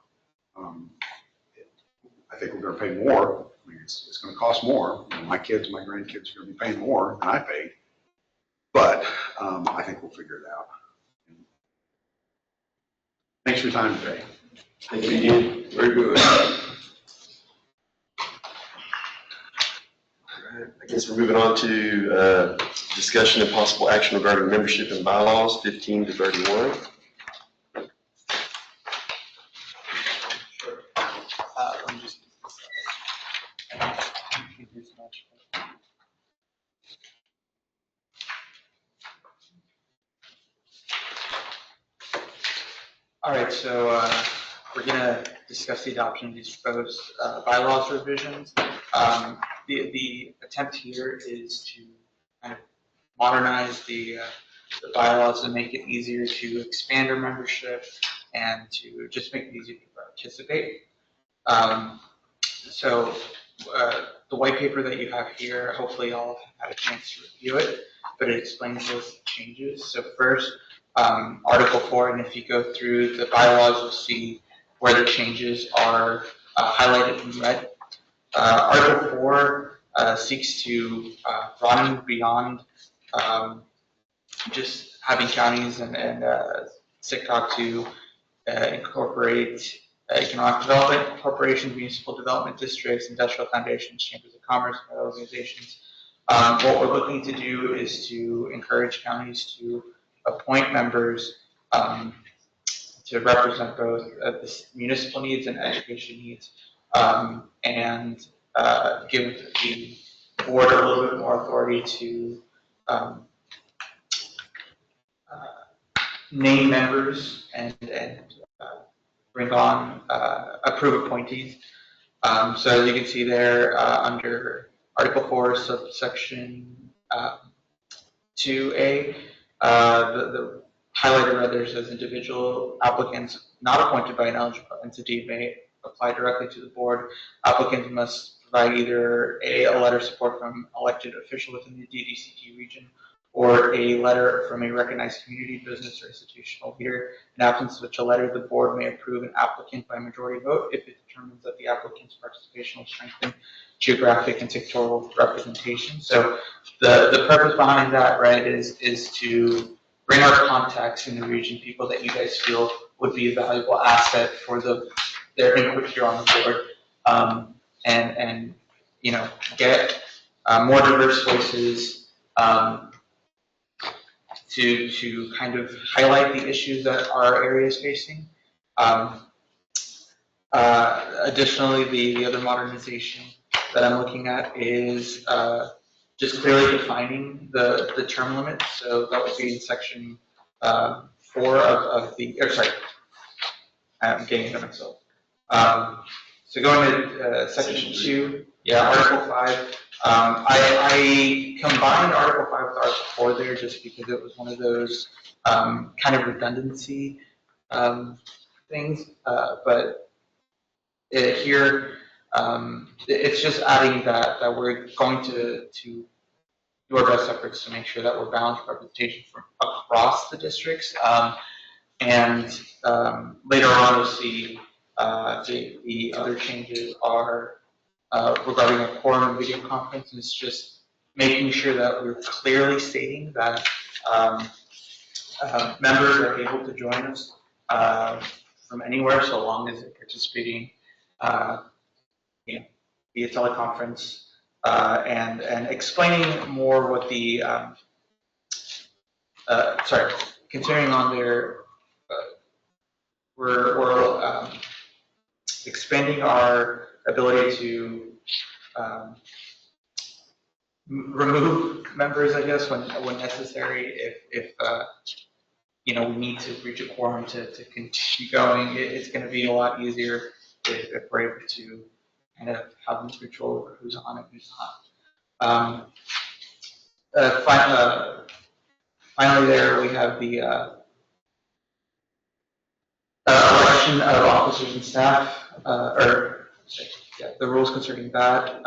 I think we're going to pay more. I mean, it's going to cost more. My kids, my grandkids are going to be paying more than I paid. But I think we'll figure it out. Thanks for your time today.
Thank you, Dean.
Very good.
I guess we're moving on to discussion and possible action regarding membership and bylaws, 15 to 31.
Let me just. All right, so we're going to discuss the adoption of these proposed bylaws revisions. The attempt here is to kind of modernize the bylaws and make it easier to expand our membership and to just make it easier to participate. So the white paper that you have here, hopefully all have had a chance to review it, but it explains those changes. So first, Article 4, and if you go through the bylaws, you'll see where the changes are highlighted in red. Article 4 seeks to broaden beyond just having counties and SICTOC to incorporate economic development corporations, municipal development districts, industrial foundations, chambers of commerce, and other organizations. What we're looking to do is to encourage counties to appoint members to represent both the municipal needs and education needs, and give the board a little bit more authority to name members and bring on approve appointees. So as you can see there, under Article 4, subsection 2A, the highlighted red there says individual applicants not appointed by an eligible entity may apply directly to the board. Applicants must provide either a letter of support from elected official within the DDCT region or a letter from a recognized community, business, or institutional leader. In absence of such a letter, the board may approve an applicant by majority vote if it determines that the applicant's participation will strengthen geographic and sectoral representation. So the purpose behind that, right, is to bring our contacts in the region, people that you guys feel would be a valuable asset for their input here on the board, and you know, get more diverse voices to kind of highlight the issues that our area is facing. Additionally, the other modernization that I'm looking at is just clearly defining the term limit. So that would be in section 4 of the, or sorry, I'm getting ahead of myself. So going to section 2, yeah, Article 5. I combined Article 5 with Article 4 there just because it was one of those kind of redundancy things, but here it's just adding that we're going to do our best efforts to make sure that we're balanced representation from across the districts, and later on we'll see the other changes are regarding a quorum video conference, and it's just making sure that we're clearly stating that members are able to join us from anywhere so long as they're participating you know, via teleconference, and explaining more what the continuing on their we're expanding our ability to remove members, I guess, when necessary, if you know, we need to reach a quorum to continue going. It's going to be a lot easier if we're able to kind of have control over who's on and who's not. Finally, there we have the election of officers and staff, the rules concerning that.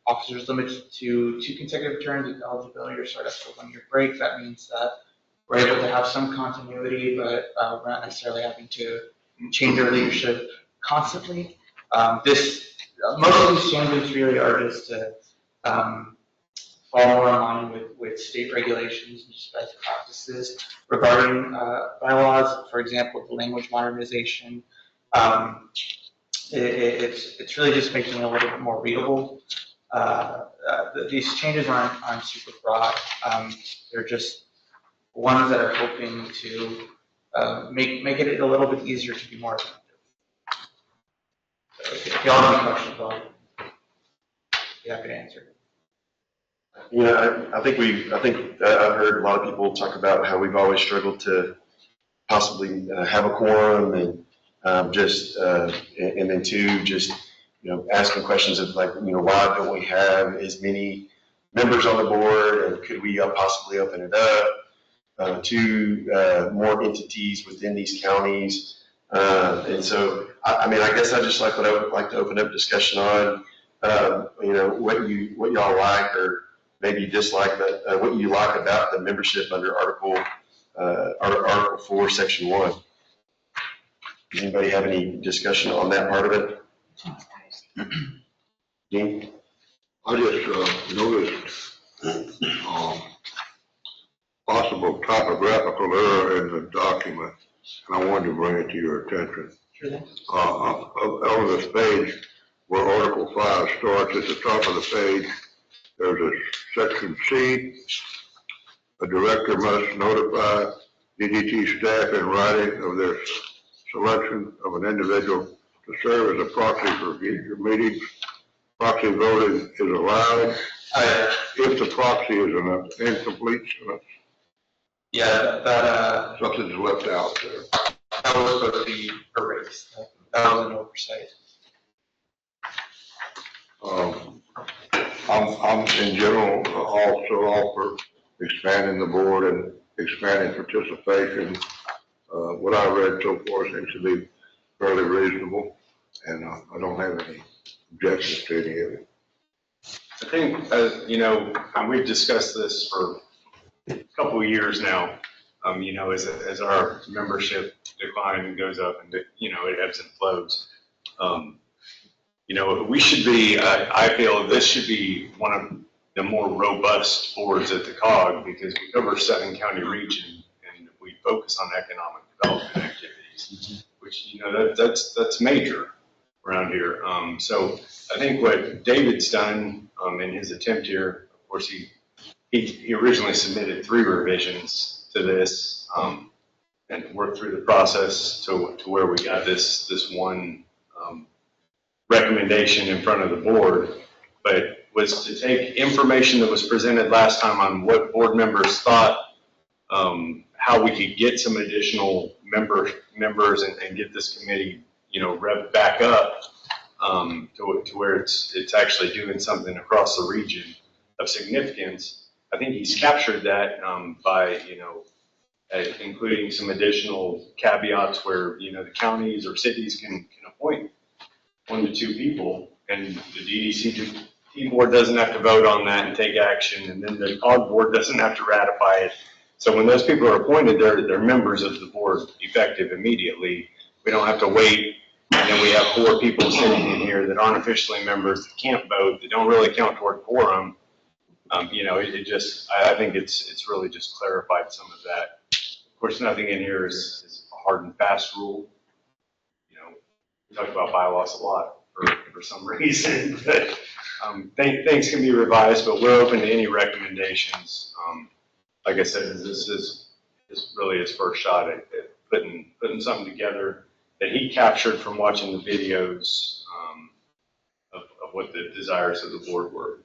Officers limited to 2 consecutive terms with eligibility or start after a 1-year break. That means that we're able to have some continuity, but we're not necessarily having to change our leadership constantly. Most of these changes really are just to fall more in line with state regulations and just best practices regarding bylaws. For example, the language modernization. It's really just making it a little bit more readable. These changes aren't super broad. They're just ones that are hoping to make it a little bit easier to be more effective. So if y'all have any questions, I'll be happy to answer.
You know, I think I've heard a lot of people talk about how we've always struggled to possibly have a quorum, and and then 2, just, you know, asking questions of, like, you know, why don't we have as many members on the board, and could we possibly open it up to more entities within these counties? And so, I mean, I guess I just like to open up discussion on, you know, what y'all like or maybe dislike, but what you like about the membership under Article 4, Section 1. Does anybody have any discussion on that part of it? Dean?
I just noticed possible typographical error in the document, and I wanted to bring it to your attention.
Sure.
On this page where Article 5 starts, at the top of the page, there's a section C. A director must notify DDT staff in writing of their selection of an individual to serve as a proxy for future meetings. Proxy voting is allowed if the proxy is an incomplete sentence
Yeah, that
Something's left out there.
that was supposed to be erased. That was an oversight.
I'm in general also all for expanding the board and expanding participation. What I read so far seems to be fairly reasonable, and I don't have any objections to any of it.
I think, we've discussed this for a couple of years now, as our membership decline goes up and, it ebbs and flows. We should be, I feel this should be one of the more robust boards at the COG because we cover 7-county region and we focus on economic development activities, which, that's major around here. So I think what David's done in his attempt here, of course, he originally submitted 3 revisions to this and worked through the process to where we got this one recommendation in front of the board, but was to take information that was presented last time on what board members thought, how we could get some additional members and get this committee, revved back up to where it's actually doing something across the region of significance. I think he's captured that by, including some additional caveats where, the counties or cities can appoint 1 to 2 people, and the DDCT board doesn't have to vote on that and take action, and then the COG board doesn't have to ratify it. So when those people are appointed, they're members of the board effective immediately. We don't have to wait, and then we have 4 people sitting in here that aren't officially members, that can't vote, that don't really count toward quorum. I think it's really just clarified some of that. Of course, nothing in here is a hard and fast rule. We talk about bylaws a lot for some reason, but things can be revised, but we're open to any recommendations. Like I said, this is really his first shot at putting something together that he captured from watching the videos of what the desires of the board were.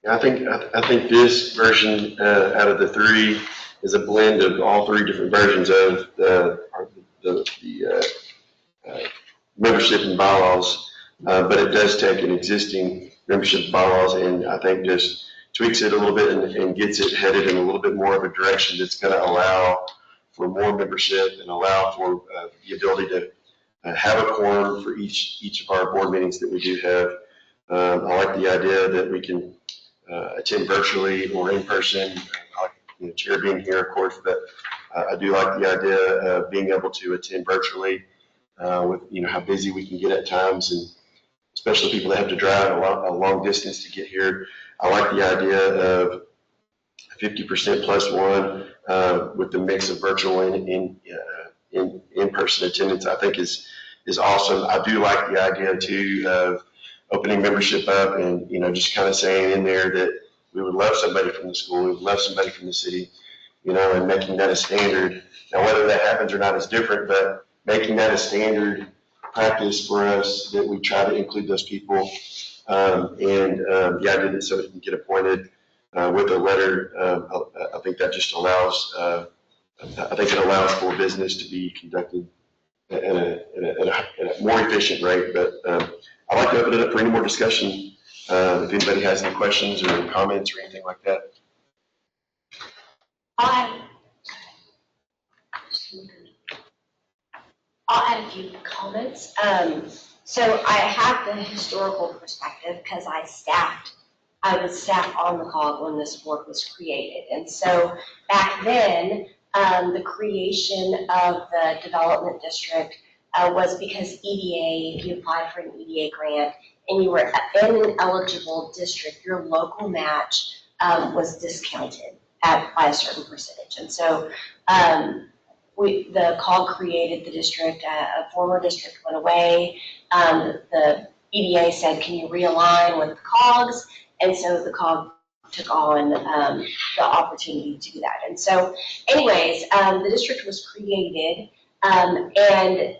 Yeah, I think this version out of the 3 is a blend of all 3 different versions of the membership and bylaws, but it does take an existing membership bylaws and I think just tweaks it a little bit and gets it headed in a little bit more of a direction that's going to allow for more membership and allow for the ability to have a quorum for each of our board meetings that we do have. I like the idea that we can attend virtually or in person. I like chair being here, of course, but I do like the idea of being able to attend virtually. With how busy we can get at times, and especially people that have to drive a long distance to get here. I like the idea of 50% plus 1 with the mix of virtual and in-person attendance. I think is awesome. I do like the idea too of opening membership up and just kind of saying in there that we would love somebody from the school, we would love somebody from the city, and making that a standard. Now whether that happens or not is different, but making that a standard practice for us that we try to include those people, and the idea that somebody can get appointed with a letter. I think that just allows. I think it allows for business to be conducted at a more efficient rate. But I'd like to open it up for any more discussion. If anybody has any questions or comments or anything like that.
I'll add a few comments. So I have the historical perspective because I was staff on the COG when this board was created. And so back then, the creation of the development district was because EDA, if you applied for an EDA grant and you were in an eligible district, your local match was discounted by a certain percentage. And so the COG created the district, a former district went away. The EDA said, can you realign with the COGs? And so the COG took on the opportunity to do that. And so anyways, the district was created, and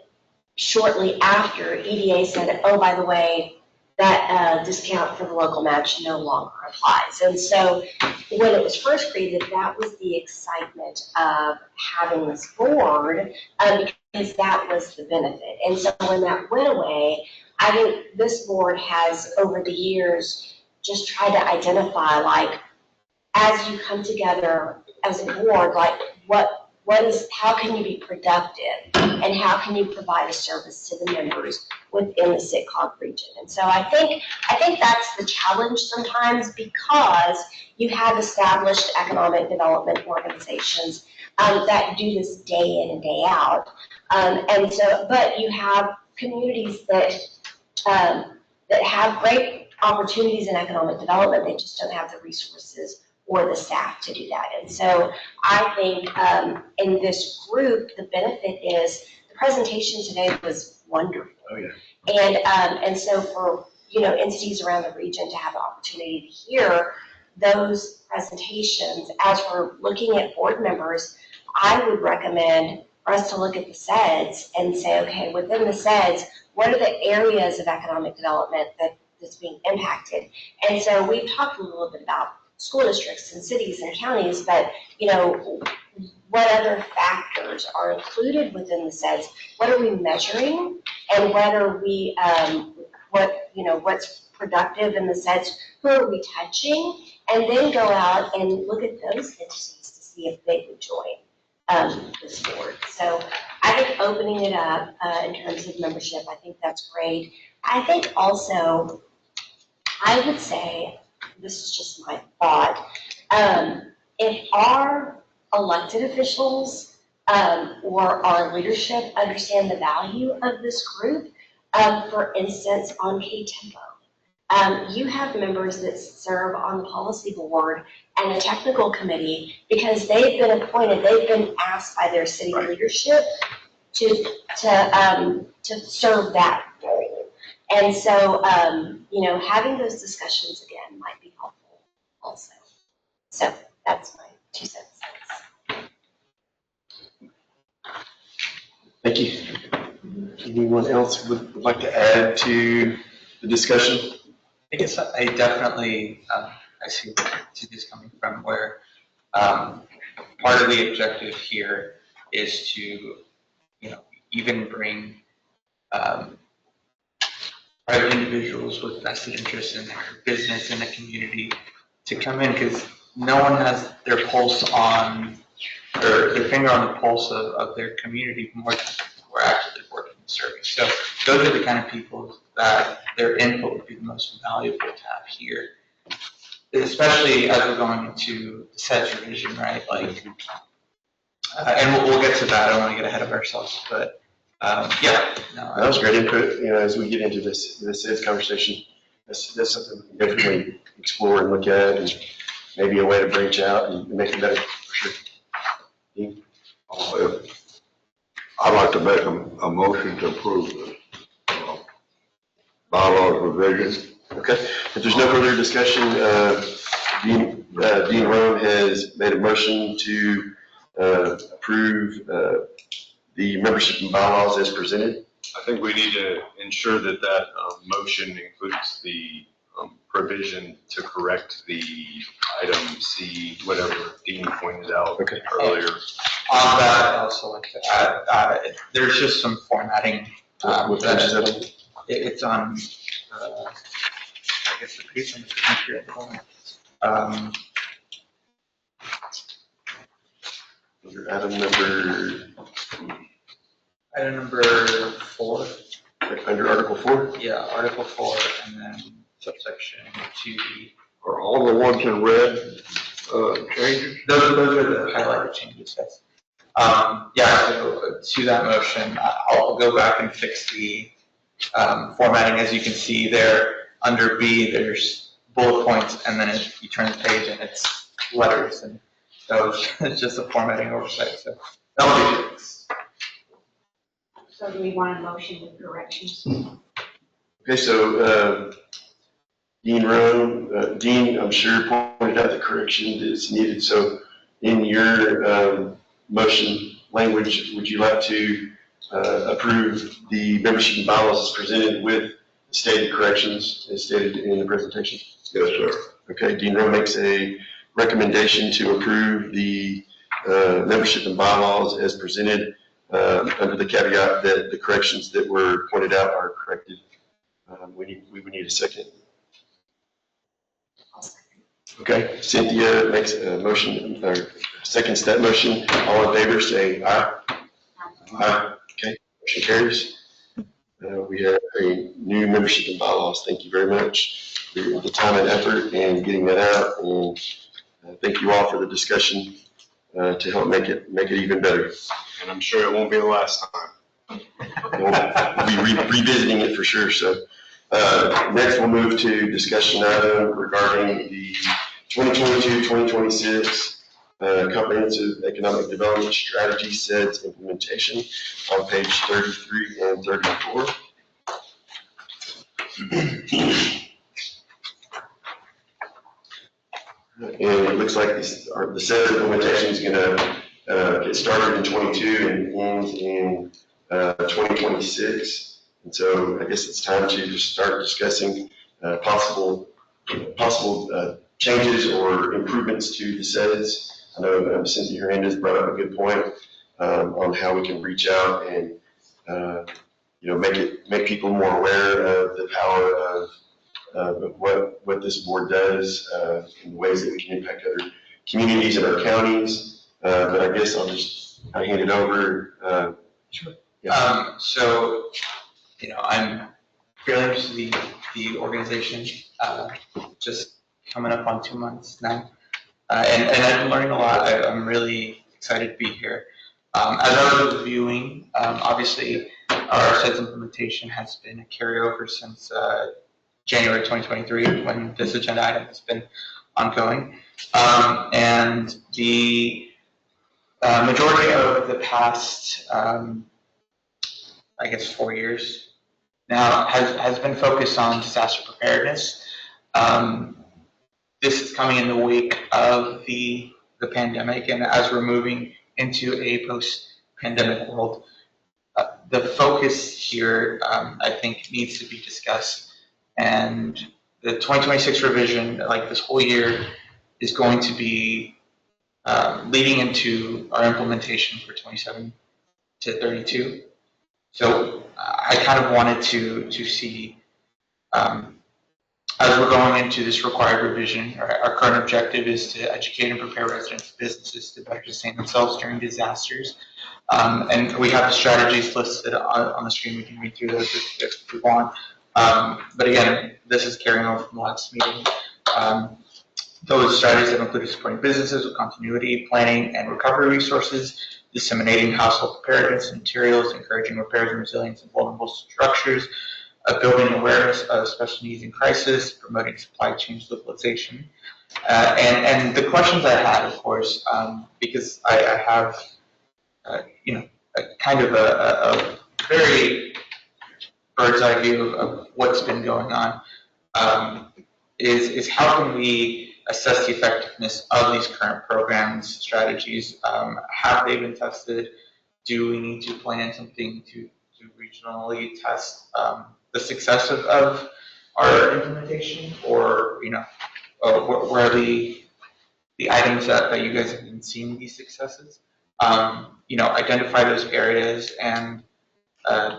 shortly after, EDA said, oh, by the way, that discount for the local match no longer applies. And so when it was first created, that was the excitement of having this board, because that was the benefit. And so when that went away, I think this board has, over the years, just tried to identify, like, as you come together as a board, like, how can you be productive, and how can you provide a service to the members within the SITCOG region? And so I think that's the challenge sometimes, because you have established economic development organizations that do this day in and day out, and so, but you have communities that have great opportunities in economic development. They just don't have the resources or the staff to do that. And so I think in this group, the benefit is the presentation today was wonderful.
Oh, yeah.
And so for, entities around the region to have the opportunity to hear those presentations, as we're looking at board members, I would recommend for us to look at the CEDS and say, okay, within the CEDS, what are the areas of economic development that's being impacted? And so we've talked a little bit about school districts and cities and counties, but what other factors are included within the CEDS? What are we measuring, and what are we what's productive in the CEDS? Who are we touching? And then go out and look at those entities to see if they would join this board. So I think opening it up in terms of membership, I think that's great. I think also, I would say, this is just my thought, if our elected officials or our leadership understand the value of this group, for instance, on K-Tempo, you have members that serve on the policy board and the technical committee because they've been appointed, they've been asked by their city leadership to serve that role. And so, having those discussions again might be helpful also. So that's my 2 cents.
Thank you. Anyone else would like to add to the discussion?
I guess I definitely, I see where this coming from, where part of the objective here is to, even bring private individuals with vested interests in their business in the community to come in, because no one has their pulse on, or their finger on the pulse of their community more than we're actually working and serving. So those are the kind of people that their input would be the most valuable to have here, especially as we're going into the CEDS revision, right? Like, and we'll get to that. I don't want to get ahead of ourselves, but
That was great input. As we get into this conversation, that's something we can definitely explore and look at, and maybe a way to branch out and make it better for sure. Dean?
I'd like to make a motion to approve the bylaws revision.
Okay. If there's no further discussion, Dean Rome has made a motion to approve the membership and bylaws as presented.
I think we need to ensure that motion includes the provision to correct the item C, whatever Dean pointed out earlier.
On that, I'd also like to add, there's just some formatting. It's on, I guess the page on the computer at the moment. Item number 4.
Under Article 4?
Yeah, Article 4, and then subsection 2B.
Are all the ones in red changes?
Those are the highlighted changes, yes. So to that motion, I'll go back and fix the formatting. As you can see there, under B, there's bullet points, and then if you turn the page and it's letters, and so it's just a formatting oversight. So that'll be fixed.
So do we want a motion with corrections?
Okay, so Dean Rome, Dean, I'm sure pointed out the correction that's needed. So in your motion language, would you like to approve the membership and bylaws as presented with stated corrections as stated in the presentation?
Yes, sir.
Okay, Dean Rowe makes a recommendation to approve the membership and bylaws as presented under the caveat that the corrections that were pointed out are corrected. We would need a second.
I'll second.
Okay, Cynthia makes a motion, or seconds that motion. All in favor, say aye. Aye. Okay, motion carries. We have a new membership and bylaws. Thank you very much for the time and effort in getting that out. And thank you all for the discussion to help make it even better.
And I'm sure it won't be the last time.
We'll be revisiting it for sure. So next we'll move to discussion item regarding the 2022-2026 Comprehensive Economic Development Strategy CEDS implementation on page 33 and 34. And it looks like the CEDS implementation is going to get started in 22 and ends in 2026. And so I guess it's time to just start discussing possible changes or improvements to the CEDS. I know Cynthia Hernandez brought up a good point on how we can reach out and make people more aware of the power of what this board does in ways that we can impact other communities in our counties. But I guess I'll just hand it over.
Sure.
Yeah.
So, I'm fairly new to the organization, just coming up on 2 months now. And I've been learning a lot. I'm really excited to be here. As I was reviewing, obviously our CEDS implementation has been a carryover since January 2023, when this agenda item has been ongoing. And the majority of the past, 4 years now has been focused on disaster preparedness. This is coming in the wake of the pandemic, and as we're moving into a post-pandemic world, the focus here, I think, needs to be discussed. And the 2026 revision, like this whole year, is going to be leading into our implementation for 27 to 32. So I kind of wanted to see, as we're going into this required revision, our current objective is to educate and prepare residents and businesses to better sustain themselves during disasters. And we have the strategies listed on the screen. We can read through those if we want. But again, this is carrying over from the last meeting. Those strategies have included supporting businesses with continuity, planning, and recovery resources, disseminating household preparedness materials, encouraging repairs and resilience in vulnerable structures, building awareness of special needs in crisis, promoting supply chain localization. And the questions I had, of course, because I have, a kind of a very bird's eye view of what's been going on, is how can we assess the effectiveness of these current programs, strategies? Have they been tested? Do we need to plan something to regionally test the success of our implementation, or where are the items that you guys have been seeing these successes? Identify those areas and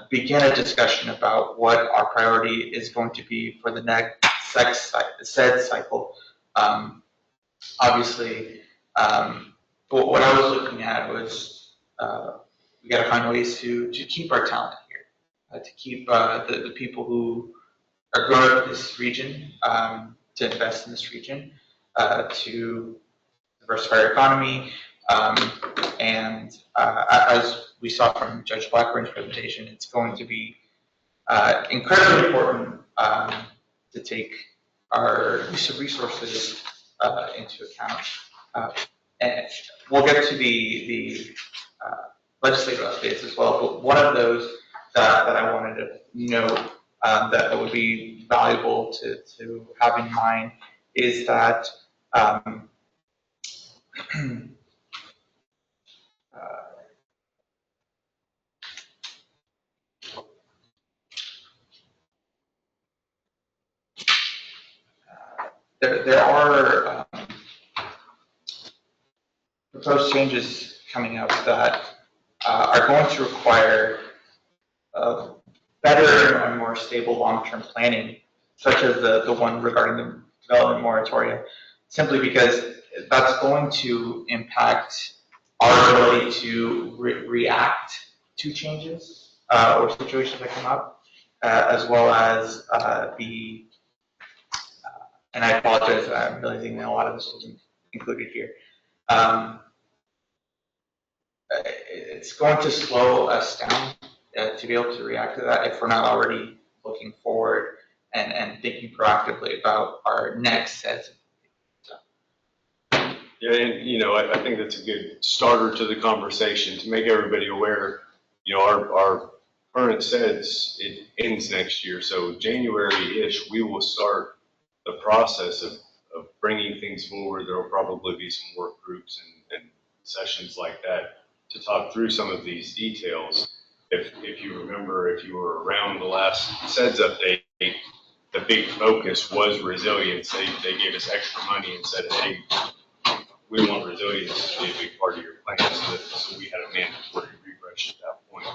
begin a discussion about what our priority is going to be for the next CEDS cycle. Obviously, what I was looking at was we got to find ways to keep our talent here, to keep the people who are growing up in this region, to invest in this region, to diversify our economy, and as we saw from Judge Blackburn's presentation, it's going to be incredibly important to take our use of resources into account. And we'll get to the legislative updates as well, but one of those that I wanted to note that would be valuable to have in mind is that there are proposed changes coming up that are going to require better and more stable long-term planning, such as the one regarding the development moratoria, simply because that's going to impact our ability to react to changes or situations that come up, as well as and I apologize, I'm realizing that a lot of this wasn't included here. It's going to slow us down to be able to react to that if we're not already looking forward and thinking proactively about our next sets of stuff.
Yeah, and I think that's a good starter to the conversation to make everybody aware. Our current CEDS, it ends next year, so January-ish we will start the process of bringing things forward. There will probably be some work groups and sessions like that to talk through some of these details. If you remember, if you were around the last CEDS update, the big focus was resilience. They gave us extra money and said, hey, we want resilience to be a big part of your plan. So we had a mandatory refresh at that point.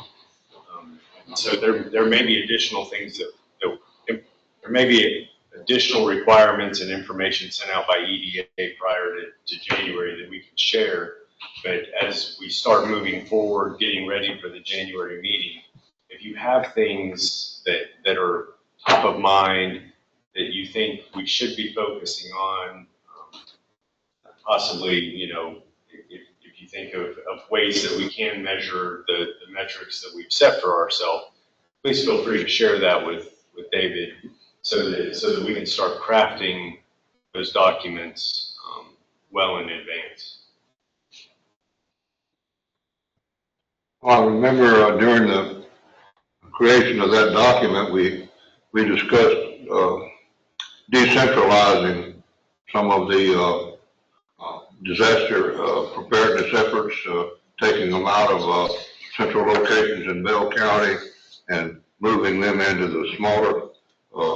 So there may be additional things there may be additional requirements and information sent out by EDA prior to January that we can share. But as we start moving forward, getting ready for the January meeting, if you have things that are top of mind that you think we should be focusing on, possibly, if you think of ways that we can measure the metrics that we've set for ourselves, please feel free to share that with David so that we can start crafting those documents well in advance.
Well, I remember during the creation of that document, we discussed decentralizing some of the disaster preparedness efforts, taking them out of central locations in Bell County and moving them into the smaller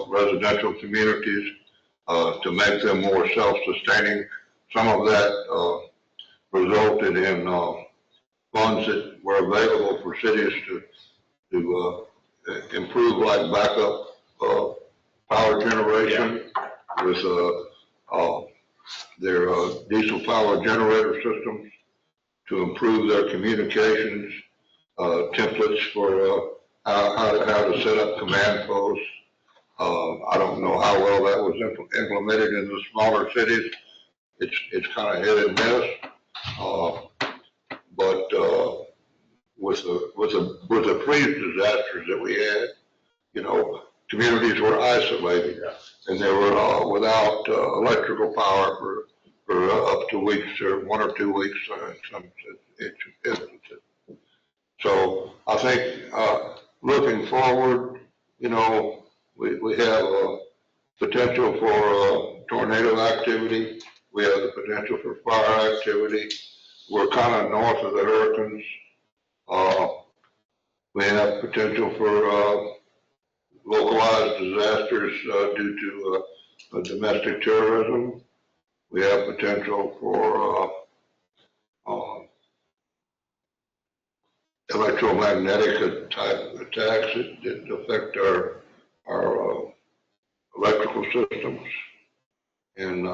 residential communities to make them more self-sustaining. Some of that resulted in funds that were available for cities to improve, like backup power generation with their diesel power generator systems, to improve their communications, templates for how to set up command posts. I don't know how well that was implemented in the smaller cities. It's kind of hit and miss. But with the freeze disasters that we had, communities were isolated, and they were without electrical power for up to weeks, or 1 or 2 weeks in some instances. So I think looking forward, we have potential for tornado activity. We have the potential for fire activity. We're kind of north of the hurricanes. We have potential for localized disasters due to domestic terrorism. We have potential for electromagnetic type attacks that affect our electrical systems. And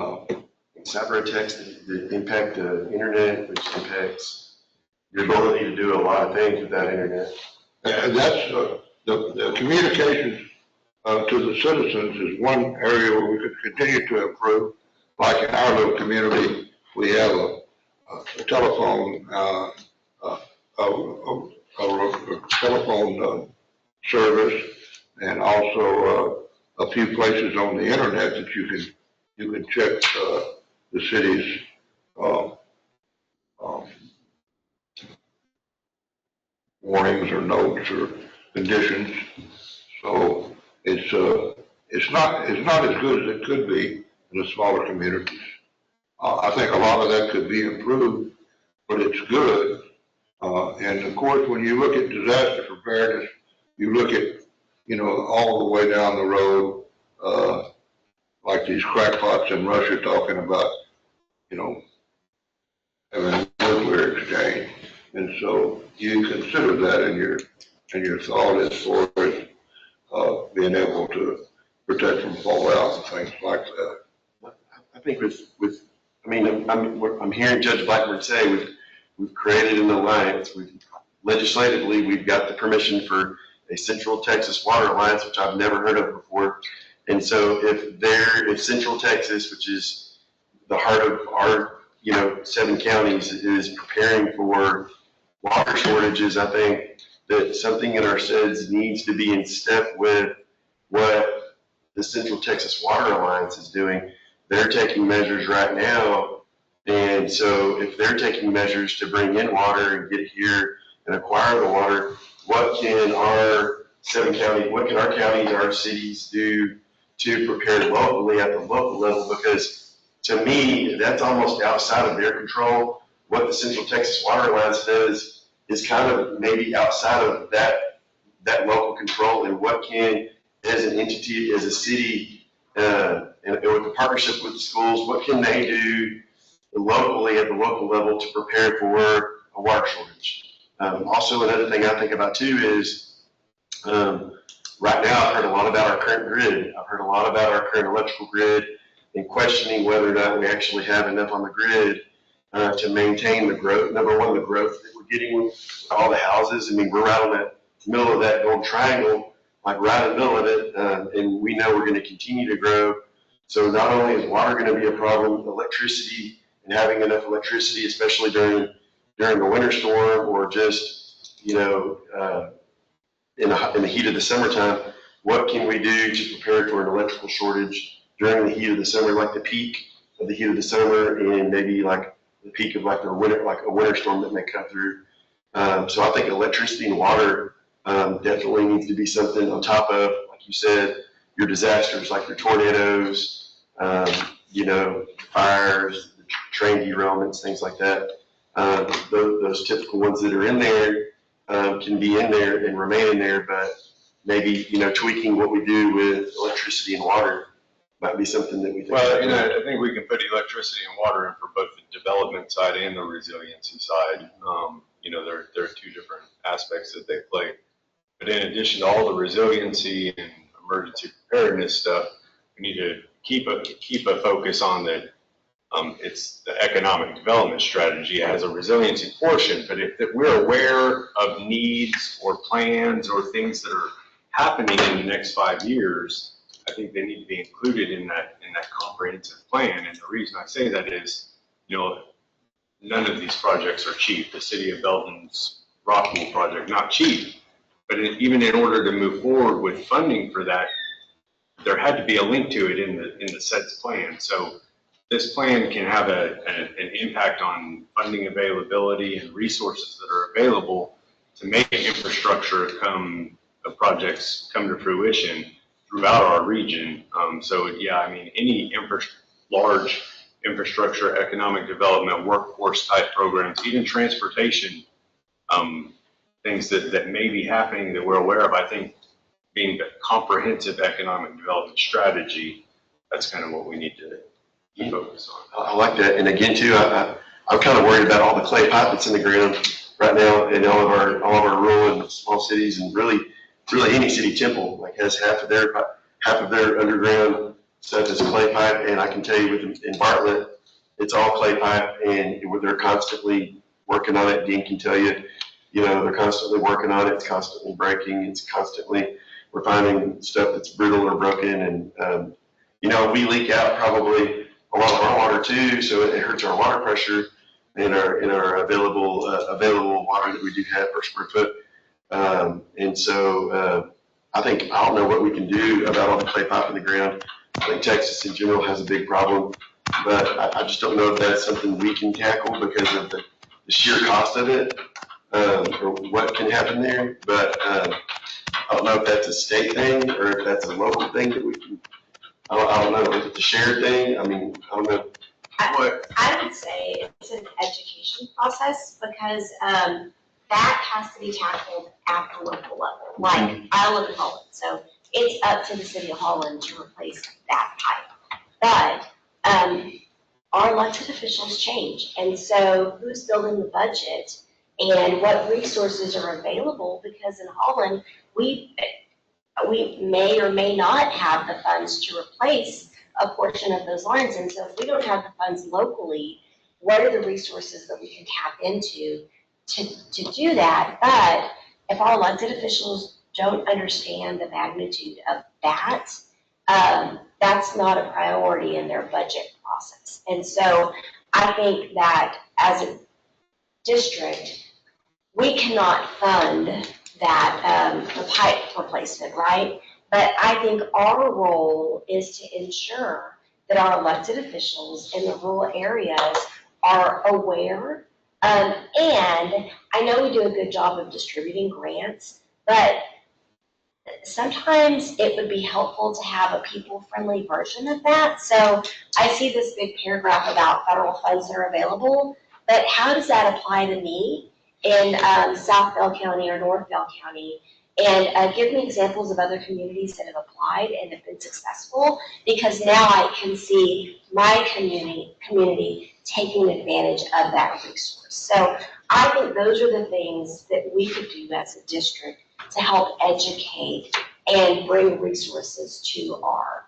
cyber attacks that impact the internet, which impacts your ability to do a lot of things with that internet.
and that's the communications to the citizens is one area where we could continue to improve. Like in our little community, we have a telephone telephone service, and also a few places on the internet that you can check the city's warnings or notes or conditions. So it's not as good as it could be in the smaller communities. I think a lot of that could be improved, but it's good. And of course, when you look at disaster preparedness, you look at all the way down the road, like these crackpots in Russia talking about, you know, having a nuclear exchange. And so you consider that in your thought as far as being able to protect from fallout and things like that.
I think I'm hearing Judge Blackburn say we've created an alliance. Legislatively, we've got the permission for a Central Texas Water Alliance, which I've never heard of before. And so if Central Texas, which is the heart of our, 7 counties, is preparing for water shortages, I think that something in our CEDS needs to be in step with what the Central Texas Water Alliance is doing. They're taking measures right now. And so if they're taking measures to bring in water and get it here and acquire the water, what can our counties, our cities do to prepare locally at the local level? Because to me, that's almost outside of their control. What the Central Texas Water Alliance does is kind of maybe outside of that local control, and what can, as an entity, as a city, and with the partnership with the schools, what can they do locally at the local level to prepare for a water shortage? Also, another thing I think about too is right now I've heard a lot about our current grid. I've heard a lot about our current electrical grid and questioning whether or not we actually have enough on the grid to maintain the growth. Number one, the growth that we're getting with all the houses. I mean, we're right on the middle of that golden triangle, like right in the middle of it, and we know we're going to continue to grow. So not only is water going to be a problem, electricity and having enough electricity, especially during the winter storm, or just, in the heat of the summertime, what can we do to prepare for an electrical shortage during the heat of the summer, like the peak of the heat of the summer, and maybe like the peak of like a winter storm that may come through. So I think electricity and water definitely needs to be something on top of, like you said, your disasters, like your tornadoes, fires, train derailments, things like that. Those typical ones that are in there can be in there and remain in there, but maybe, tweaking what we do with electricity and water might be something that we think.
Well, I think we can put electricity and water in for both the development side and the resiliency side. There are two different aspects that they play. But in addition to all the resiliency and emergency preparedness stuff, we need to keep a focus on that. It's the economic development strategy. It has a resiliency portion, but if we're aware of needs or plans or things that are happening in the next 5 years, I think they need to be included in that comprehensive plan. And the reason I say that is, none of these projects are cheap. The City of Belton's Rockwool project, not cheap, but even in order to move forward with funding for that, there had to be a link to it in the CEDS plan. So this plan can have an impact on funding availability and resources that are available to make infrastructure projects come to fruition throughout our region. Any large infrastructure, economic development, workforce type programs, even transportation, things that may be happening that we're aware of, I think being the comprehensive economic development strategy, that's kind of what we need to focus on.
I like that. And again, too, I'm kind of worried about all the clay pipe that's in the ground right now in all of our rural and small cities, and really any city. Temple like has half of their underground stuff is clay pipe, and I can tell you in Bartlett, it's all clay pipe, and they're constantly working on it. Dean can tell you, they're constantly working on it. It's constantly breaking. We're finding stuff that's brittle or broken, and we leak out probably a lot of our water too, so it hurts our water pressure in our available water that we do have per square foot. And so I don't know what we can do about all the clay pipe in the ground. I think Texas in general has a big problem, but I just don't know if that's something we can tackle because of the sheer cost of it, or what can happen there. But I don't know if that's a state thing or if that's a local thing that we can. I don't know if it's a shared thing. I don't know.
I would say it's an education process, because that has to be tackled at the local level. Like, I live in Holland, so it's up to the City of Holland to replace that pipe. But our elected officials change. And so who's building the budget and what resources are available? Because in Holland, we may or may not have the funds to replace a portion of those lines. And so if we don't have the funds locally, what are the resources that we can tap into to do that? But if our elected officials don't understand the magnitude of that, that's not a priority in their budget process. And so I think that as a district, we cannot fund that the pipe replacement, right? But I think our role is to ensure that our elected officials in the rural areas are aware. And I know we do a good job of distributing grants, but sometimes it would be helpful to have a people-friendly version of that. So I see this big paragraph about federal funds that are available, but how does that apply to me in South Bell County or North Bell County? And give me examples of other communities that have applied and have been successful, because now I can see my community taking advantage of that resource. So I think those are the things that we could do as a district to help educate and bring resources to our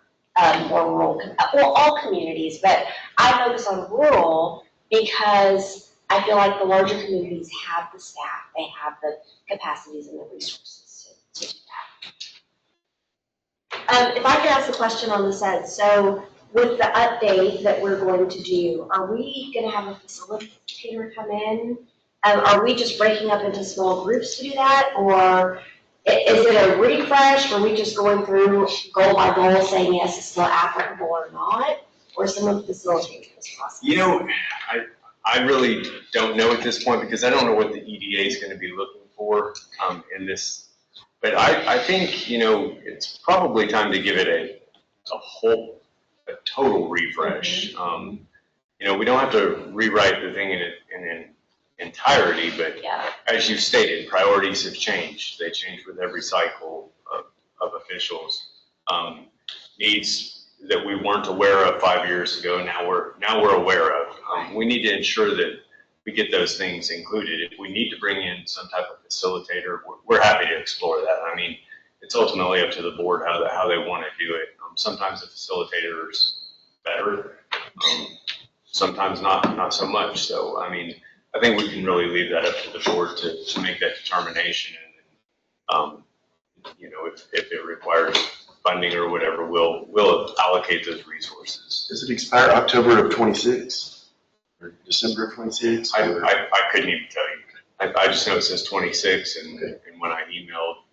more rural, well, all communities, but I focus on rural because I feel like the larger communities have the staff, they have the capacities and the resources to do that. If I could ask a question on the side, so with the update that we're going to do, are we going to have a facilitator come in? Are we just breaking up into small groups to do that, or is it a refresh? Are we just going through goal by goal saying yes, it's still applicable or not? Or someone facilitating this process?
You know, I really don't know at this point because I don't know what the EDA is going to be looking for in this. But I think, you know, it's probably time to give it a total refresh. You know, we don't have to rewrite the thing in entirety, but
Yeah.
as you stated, priorities have changed. They change with every cycle of officials. Needs that we weren't aware of 5 years ago, now we're aware of. We need to ensure that we get those things included. If we need to bring in some type of facilitator, we're happy to explore that. I mean, it's ultimately up to the board how they want to do it. Sometimes a facilitator is better, sometimes not so much. So, I mean, I think we can really leave that up to the board to make that determination. And, you know, if it requires funding or whatever, we'll allocate those resources.
Does it expire October of 26 or December of 26?
I couldn't even tell you. I just know it says 26, and when I emailed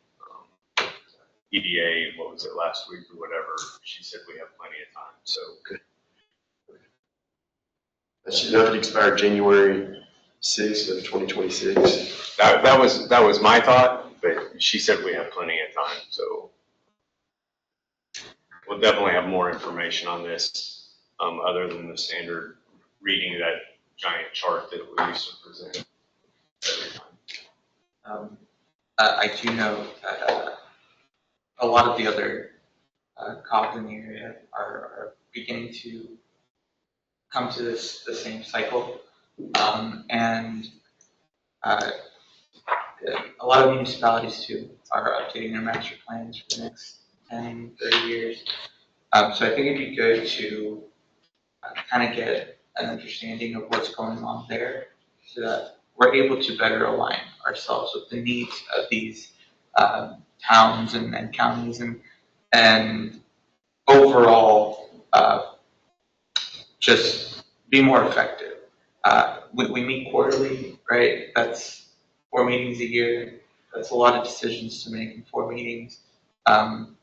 EDA, what was it, last week or whatever, she said we have plenty of time. So
good. That should have expired January 6th of 2026.
that was my thought, but she said we have plenty of time. So we'll definitely have more information on this, other than the standard reading that giant chart that we used to present every time.
I do know that a lot of the other COGs in the area are beginning to come to the same cycle, and a lot of municipalities too are updating their master plans for the next 10, 30 years. So I think it'd be good to kind of get an understanding of what's going on there so that we're able to better align ourselves with the needs of these towns and counties and overall just be more effective. We meet quarterly, right? That's 4 meetings a year. That's a lot of decisions to make in 4 meetings,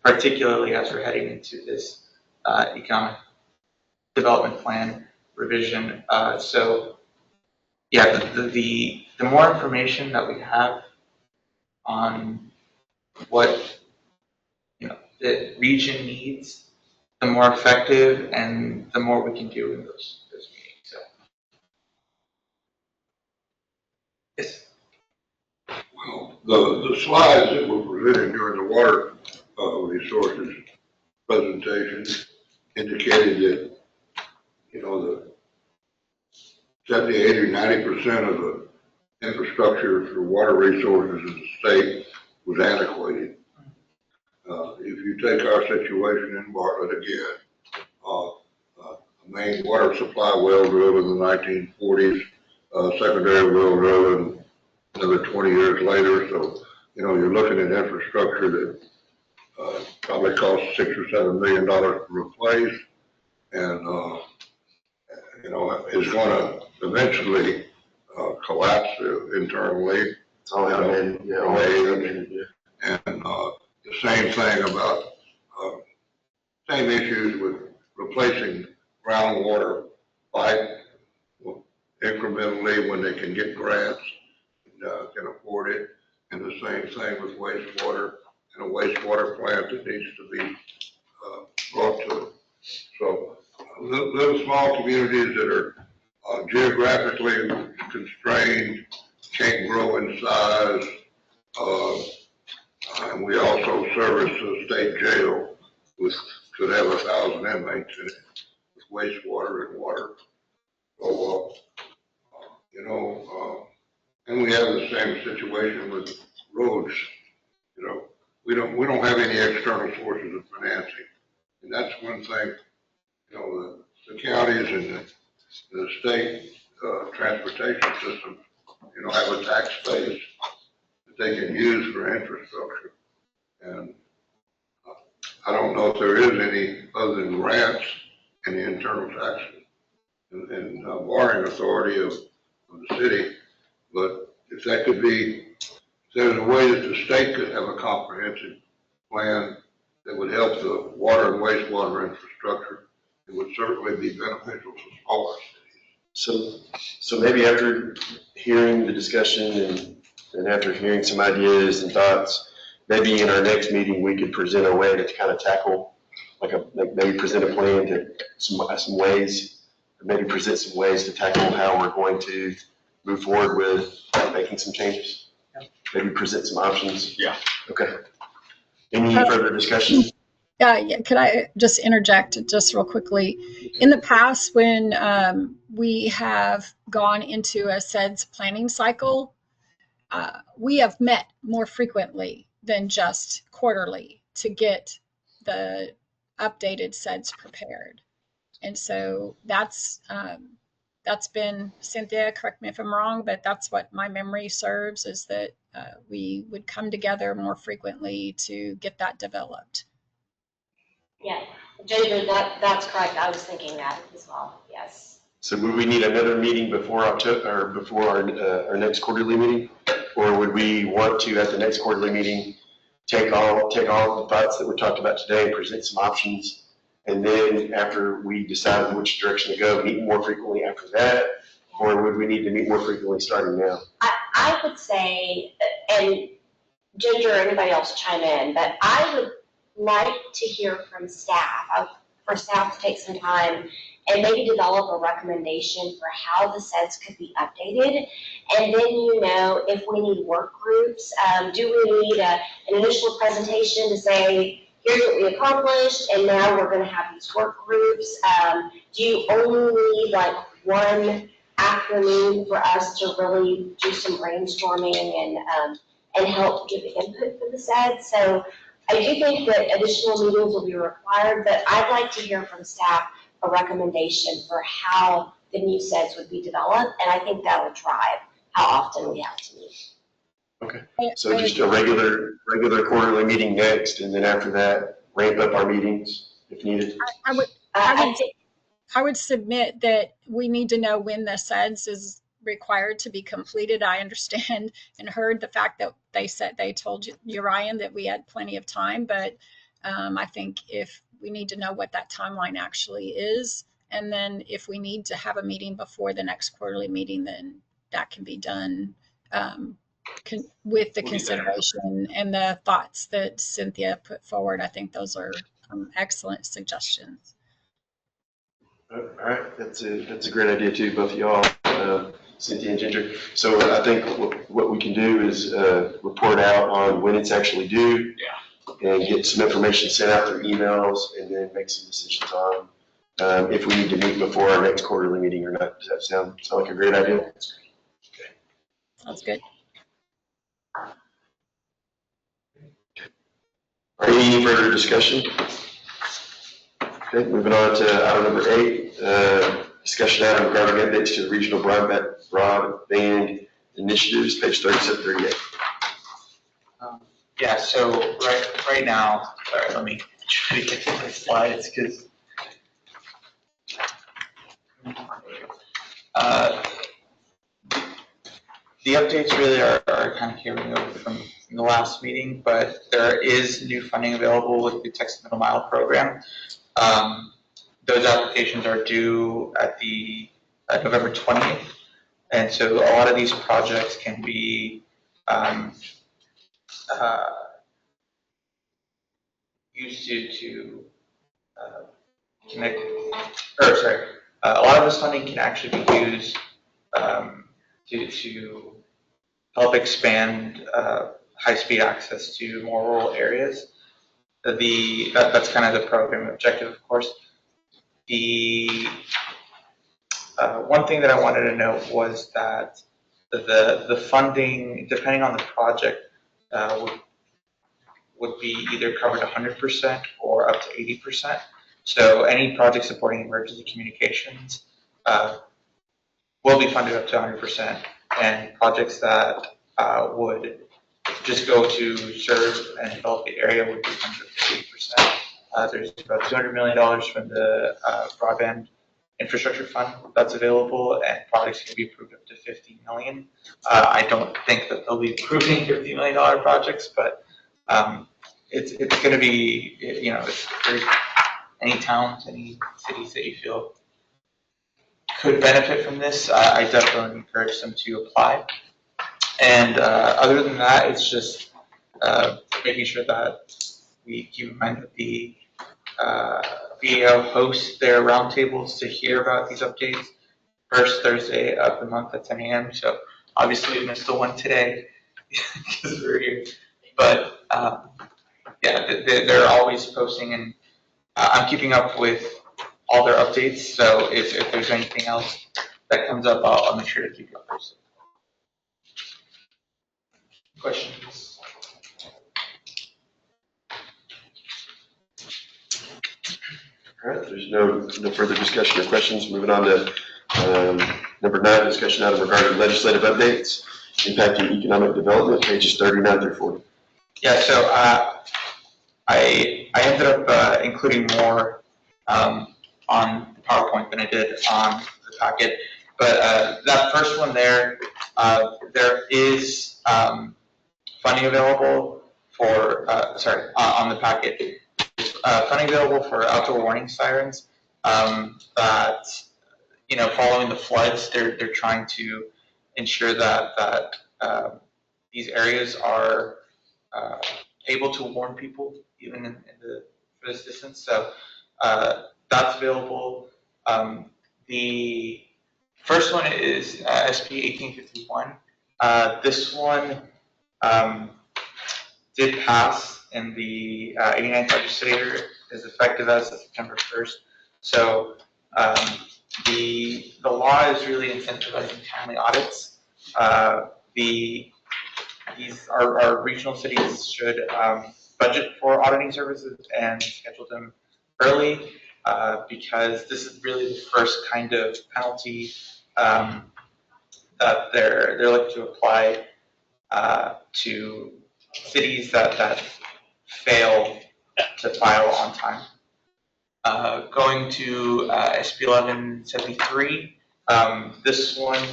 particularly as we're heading into this economic development plan revision. So yeah, the more information that we have on what the region needs, the more effective and the more we can do in those meetings. So yes.
Well, the slides that were presented during the water resources presentation indicated that, you know, the 70, 80, 90% of the infrastructure for water resources in the state was antiquated. If you take our situation in Bartlett again, a main water supply well drilled in the 1940s, secondary well drilled another 20 years later. So, you know, you're looking at infrastructure that probably costs $6 or $7 million to replace, and you know, is going to eventually collapse internally.
It's all automated, yeah, all automated, yeah.
And the same thing about same issues with replacing groundwater pipe incrementally when they can get grants and can afford it. And the same thing with wastewater and a wastewater plant that needs to be brought to it. So little small communities that are geographically constrained, can't grow in size. And we also service the state jail, which could have 1,000 inmates in it, with wastewater and water. So, you know, and we have the same situation with roads. You know, we don't have any external sources of financing, and that's one thing. You know, the counties and the state transportation system, you know, have a tax base that they can use for infrastructure. And I don't know if there is any other than grants and the internal taxes and borrowing authority of the city. But if that could be, if there's a way that the state could have a comprehensive plan that would help the water and wastewater infrastructure, it would certainly be beneficial to smaller cities.
So maybe after hearing the discussion and after hearing some ideas and thoughts, maybe in our next meeting, we could present a way to kind of tackle, like maybe present a plan to some ways, or maybe present some ways to tackle how we're going to move forward with making some changes. Maybe present some options.
Yeah.
Okay. Any further discussion?
Yeah, could I just interject just real quickly? In the past, when we have gone into a CEDS planning cycle, we have met more frequently than just quarterly to get the updated CEDS prepared. And so that's been, Cynthia, correct me if I'm wrong, but that's what my memory serves, is that we would come together more frequently to get that developed.
Yeah, Ginger, that's correct. I was thinking that as well, yes.
So would we need another meeting before October, or before our next quarterly meeting? Or would we want to, at the next quarterly meeting, take all the thoughts that we talked about today and present some options? And then after we decide which direction to go, meet more frequently after that? Or would we need to meet more frequently starting now?
I would say, and Ginger or anybody else chime in, but I would like to hear from staff, for staff to take some time and maybe develop a recommendation for how the CEDS could be updated. And then, you know, if we need work groups, do we need an initial presentation to say, here's what we accomplished, and now we're going to have these work groups? Do you only need like one afternoon for us to really do some brainstorming and help give input for the CEDS? So I do think that additional meetings will be required, but I'd like to hear from staff a recommendation for how the new CEDS would be developed, and I think that will drive how often we have to meet. Okay.
So just a regular quarterly meeting next, and then after that, ramp up our meetings if needed.
I would submit that we need to know when the CEDS is required to be completed. I understand and heard the fact that they told you, Ryan, that we had plenty of time, but I think if we need to know what that timeline actually is, and then if we need to have a meeting before the next quarterly meeting, then that can be done with the consideration and the thoughts that Cynthia put forward. I think those are excellent suggestions.
All right, that's a great idea too, both of y'all, Cynthia and Ginger. So I think what we can do is report out on when it's actually due.
Yeah.
and get some information sent out through emails and then make some decisions on if we need to meet before our next quarterly meeting or not. Does that sound like a great idea?
Sounds good.
All right, any further discussion? Okay, moving on to item number 8, discussion item regarding updates to the regional broadband initiatives, page 37, 38.
Yeah, so right now, sorry, let me try to get to my slides because the updates really are kind of carrying over from the last meeting, but there is new funding available with the Texas Middle Mile program. Those applications are due at the November 20th, and so a lot of these projects can be used to connect, or sorry, a lot of this funding can actually be used to help expand high-speed access to more rural areas. That's kind of the program objective, of course. The one thing that I wanted to note was that the funding, depending on the project, would be either covered 100% or up to 80%. So any project supporting emergency communications will be funded up to 100%, and projects that would just go to serve and develop the area would be funded up to 80%. There's about $200 million from the broadband infrastructure fund that's available, and projects can be approved up to $50 million. I don't think that they'll be approving $50 million projects, but it's going to be, you know, if there's any towns, any cities that you feel could benefit from this, I definitely encourage them to apply. And other than that, it's just making sure that we keep in mind that the VAO hosts their roundtables to hear about these updates first Thursday of the month at 10 a.m. So obviously we missed the one today because we're here. But yeah, they're always posting, and I'm keeping up with all their updates. So if there's anything else that comes up, I'll make sure to keep you posted. Questions?
All right, there's no further discussion or questions. Moving on to number 9, discussion item regarding legislative updates impacting economic development, pages 39 through 40.
Yeah, so I ended up including more on the PowerPoint than I did on the packet. But that first one there is funding available for, on the packet. Funding available for outdoor warning sirens that, you know, following the floods, they're trying to ensure that these areas are able to warn people even for this distance. So that's available. The first one is SP 1851. This one did pass in the 89th legislature, is effective as of September 1st. So the law is really incentivizing timely audits. Our regional cities should budget for auditing services and schedule them early because this is really the first kind of penalty that they're looking to apply to cities that fail to file on time. Going to SB 1173, this one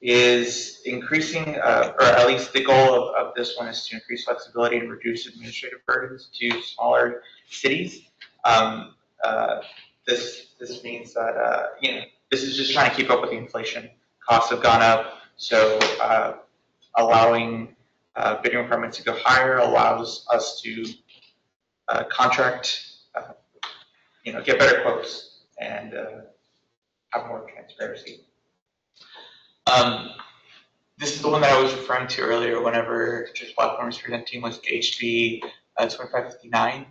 is increasing, or at least the goal of this one is to increase flexibility and reduce administrative burdens to smaller cities. This means that you know, this is just trying to keep up with the inflation. Costs have gone up, so allowing bidding requirements to go higher allows us to contract, you know, get better quotes and have more transparency. This is the one that I was referring to earlier whenever Judge Blackburn was presenting, was HB 2559.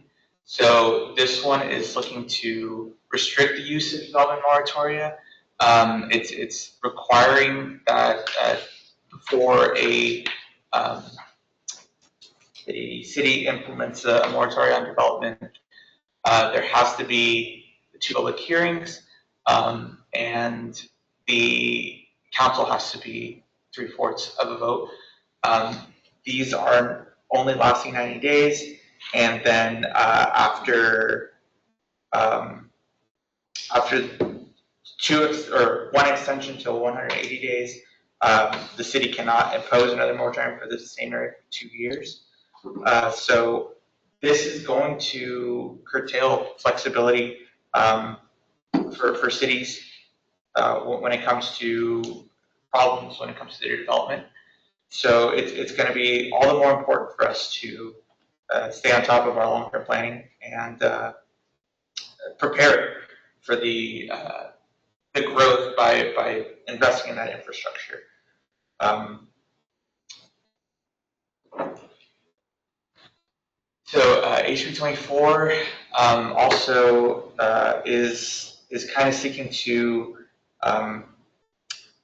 So this one is looking to restrict the use of development moratoria. It's requiring that before a city implements a moratorium on development, there has to be 2 public hearings, and the council has to be 3/4 of a vote. These are only lasting 90 days, and then after 1 extension till 180 days, the city cannot impose another moratorium for the same area for 2 years. So this is going to curtail flexibility for cities when it comes to problems, when it comes to their development. So it's going to be all the more important for us to stay on top of our long-term planning and prepare for the growth by investing in that infrastructure. So HB 24 also is kind of seeking to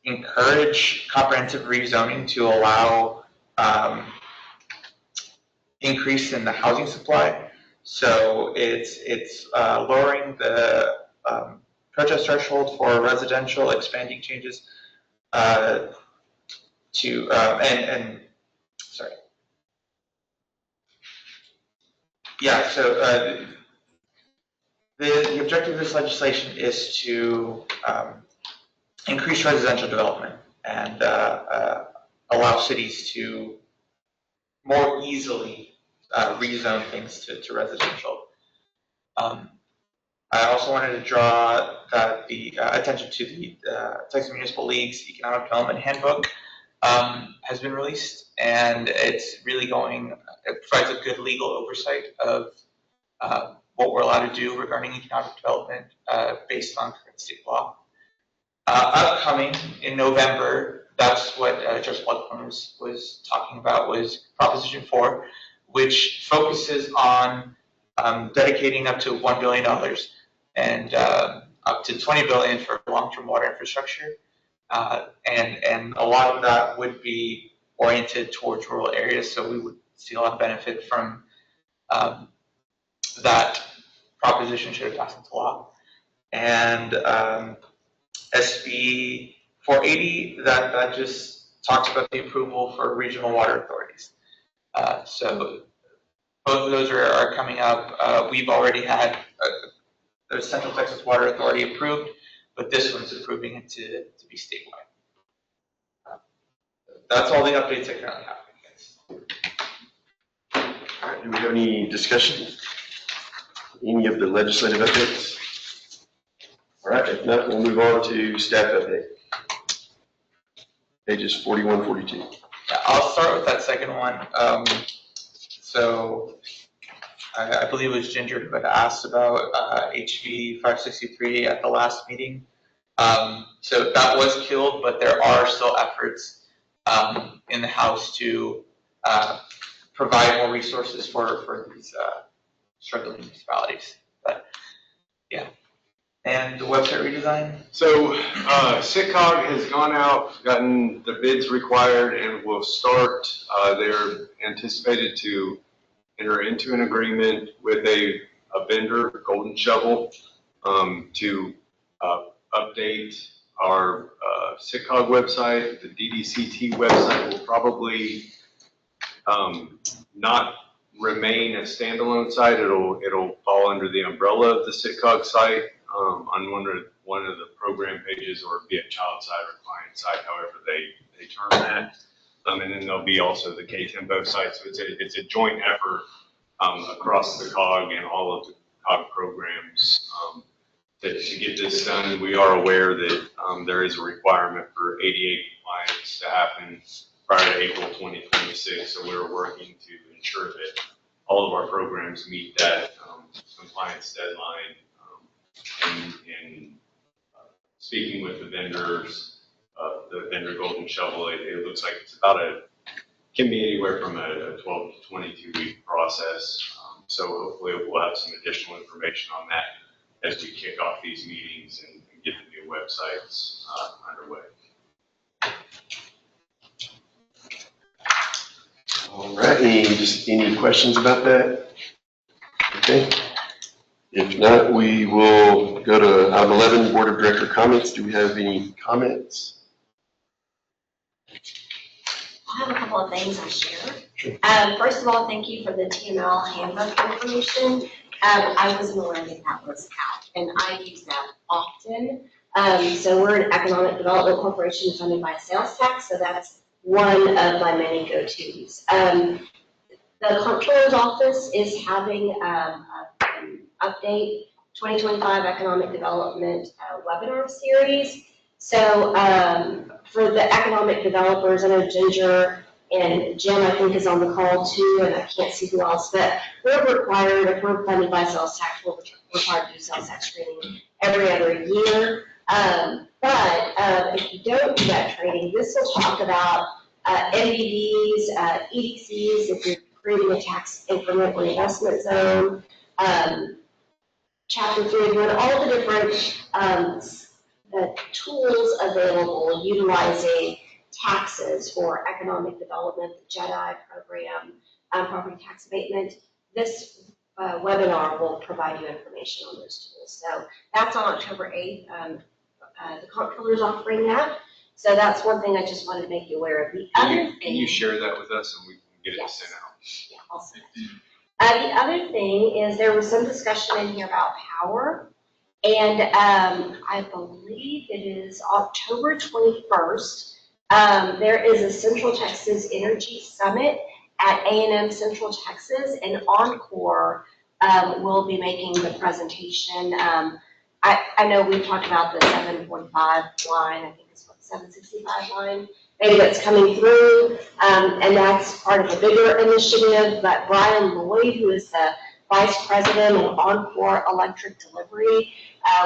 encourage comprehensive rezoning to allow increase in the housing supply. So it's lowering the protest threshold for residential expanding changes to sorry. Yeah, so the objective of this legislation is to increase residential development and allow cities to more easily rezone things to residential. I also wanted to draw the attention to the Texas Municipal League's Economic Development Handbook has been released, and it's really it provides a good legal oversight of what we're allowed to do regarding economic development based on current state law. Upcoming in November, that's what Judge Blackburn was talking about, was Proposition 4, which focuses on dedicating up to $1 billion and up to $20 billion for long-term water infrastructure. And a lot of that would be oriented towards rural areas, so we would see a lot of benefit from that proposition should it pass into law. And SB 480, that just talks about the approval for regional water authorities. So both of those are coming up. We've already had the Central Texas Water Authority approved, but this one's approving it to be statewide. That's all the updates I currently have.
All right, do we have any discussion? Any of the legislative updates? All right, if not, we'll move on to staff update. Pages 41, 42.
Yeah, I'll start with that second one. So I believe it was Ginger who had asked about HB 563 at the last meeting. So that was killed, but there are still efforts in the House to provide more resources for these struggling municipalities. But yeah. And the website redesign?
So CITCOG has gone out, gotten the bids required, and will start. They're anticipated to enter into an agreement with a vendor, Golden Shovel, to update our CITCOG website. The DDCT website will probably not remain a standalone site. It'll fall under the umbrella of the CITCOG site on one of the program pages, or be a child site or client site, however they term that. And then there'll be also the KTempo site. So it's a joint effort across the COG and all of the COG programs to get this done. We are aware that there is a requirement for ADA compliance to happen prior to April 2026. So we're working to ensure that all of our programs meet that compliance deadline. And speaking with the vendors, the vendor Golden Shovel, it looks like it's about
can be anywhere from a 12 to 22 week process. So hopefully we'll have some additional information on that as we kick off these meetings and get the new websites underway.
All right, any questions about that? Okay. If not, we will go to item 11, Board of Director comments. Do we have any comments?
I have a couple of things I'll share. First of all, thank you for the TML handbook information. I wasn't aware that was out, and I use that often. So we're an economic development corporation funded by a sales tax, so that's one of my many go-tos. The Comptroller's Office is having an update 2025 Economic Development webinar series. So for the economic developers, I know Ginger and Jim, I think, is on the call too, and I can't see who else, but we're required, if we're funded by sales tax, we're required to do sales tax training every other year. But if you don't do that training, this will talk about MVDs, EDCs, if you're creating a tax increment reinvestment zone, Chapter 3, and all the different tools available utilizing taxes for economic development, the JEDI program, property tax abatement. This webinar will provide you information on those tools. So that's on October 8th. The Comptroller is offering that. So that's one thing I just wanted to make you aware of. The other thing,
Can you share that with us and we can get it
Yes.
sent out?
Yeah, I'll send it. The other thing is there was some discussion in here about power. And I believe it is October 21st. There is a Central Texas Energy Summit at A&M Central Texas, and Encore will be making the presentation. I know we've talked about the 745 line, I think it's what, 765 line, maybe that's coming through, and that's part of a bigger initiative. But Brian Lloyd, who is the Vice President of Encore Electric Delivery,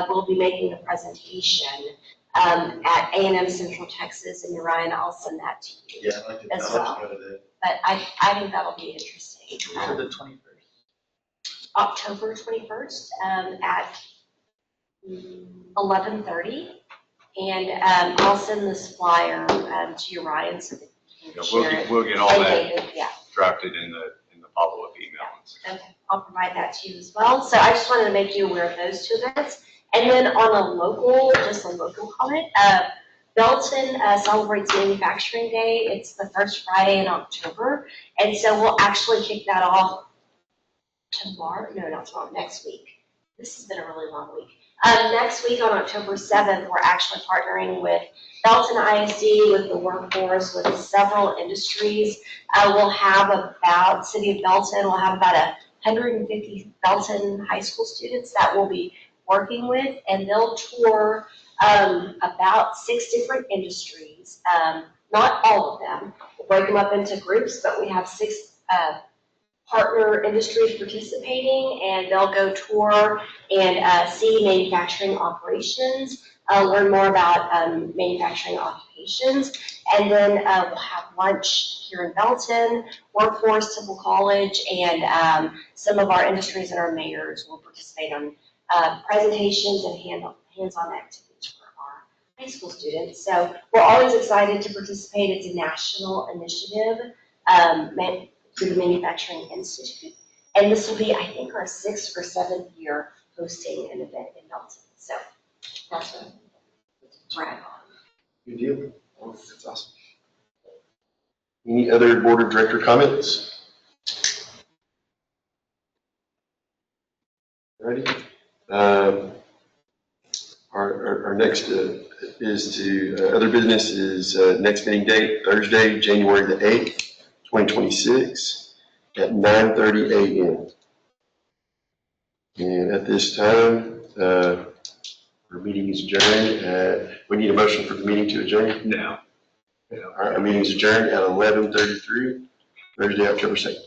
will be making a presentation at A&M Central Texas, and Ryan, I'll send that to you.
Yeah, I'd like to,
As
I'd like
well.
to go to that.
But I think that'll be interesting.
For the 21st.
October 21st at 11:30, and I'll send this flyer to you, Ryan, so that you can share it.
We'll get all
And
that
David, yeah.
drafted in the follow-up email.
Okay, I'll provide that to you as well. So I just wanted to make you aware of those two events. And then on a local comment, Belton celebrates Manufacturing Day. It's the first Friday in October. And so we'll actually kick that off tomorrow. No, not tomorrow, next week. This has been a really long week. Next week on October 7th, we're actually partnering with Belton ISD, with the workforce, with several industries. We'll have about, City of Belton will have about 150 Belton high school students that we'll be working with, and they'll tour about 6 different industries. Not all of them. We'll break them up into groups, but we have 6 partner industries participating, and they'll go tour and see manufacturing operations, learn more about manufacturing occupations, and then we'll have lunch here in Belton, workforce, Temple College, and some of our industries and our mayors will participate on presentations and hands-on activities for our high school students. So we're always excited to participate. It's a national initiative through the Manufacturing Institute. And this will be, I think, our 6th or 7th year hosting an event in Belton. So that's what I'm brag on.
Good deal. Well, that's awesome. Any other board of director comments? Ready? Our next is to, other business is next meeting date, Thursday, January the 8th, 2026 at 9:30 a.m. And at this time, our meeting is adjourned. We need a motion for the meeting to adjourn.
No.
Our meeting is adjourned at 11:33, Thursday, October 2nd.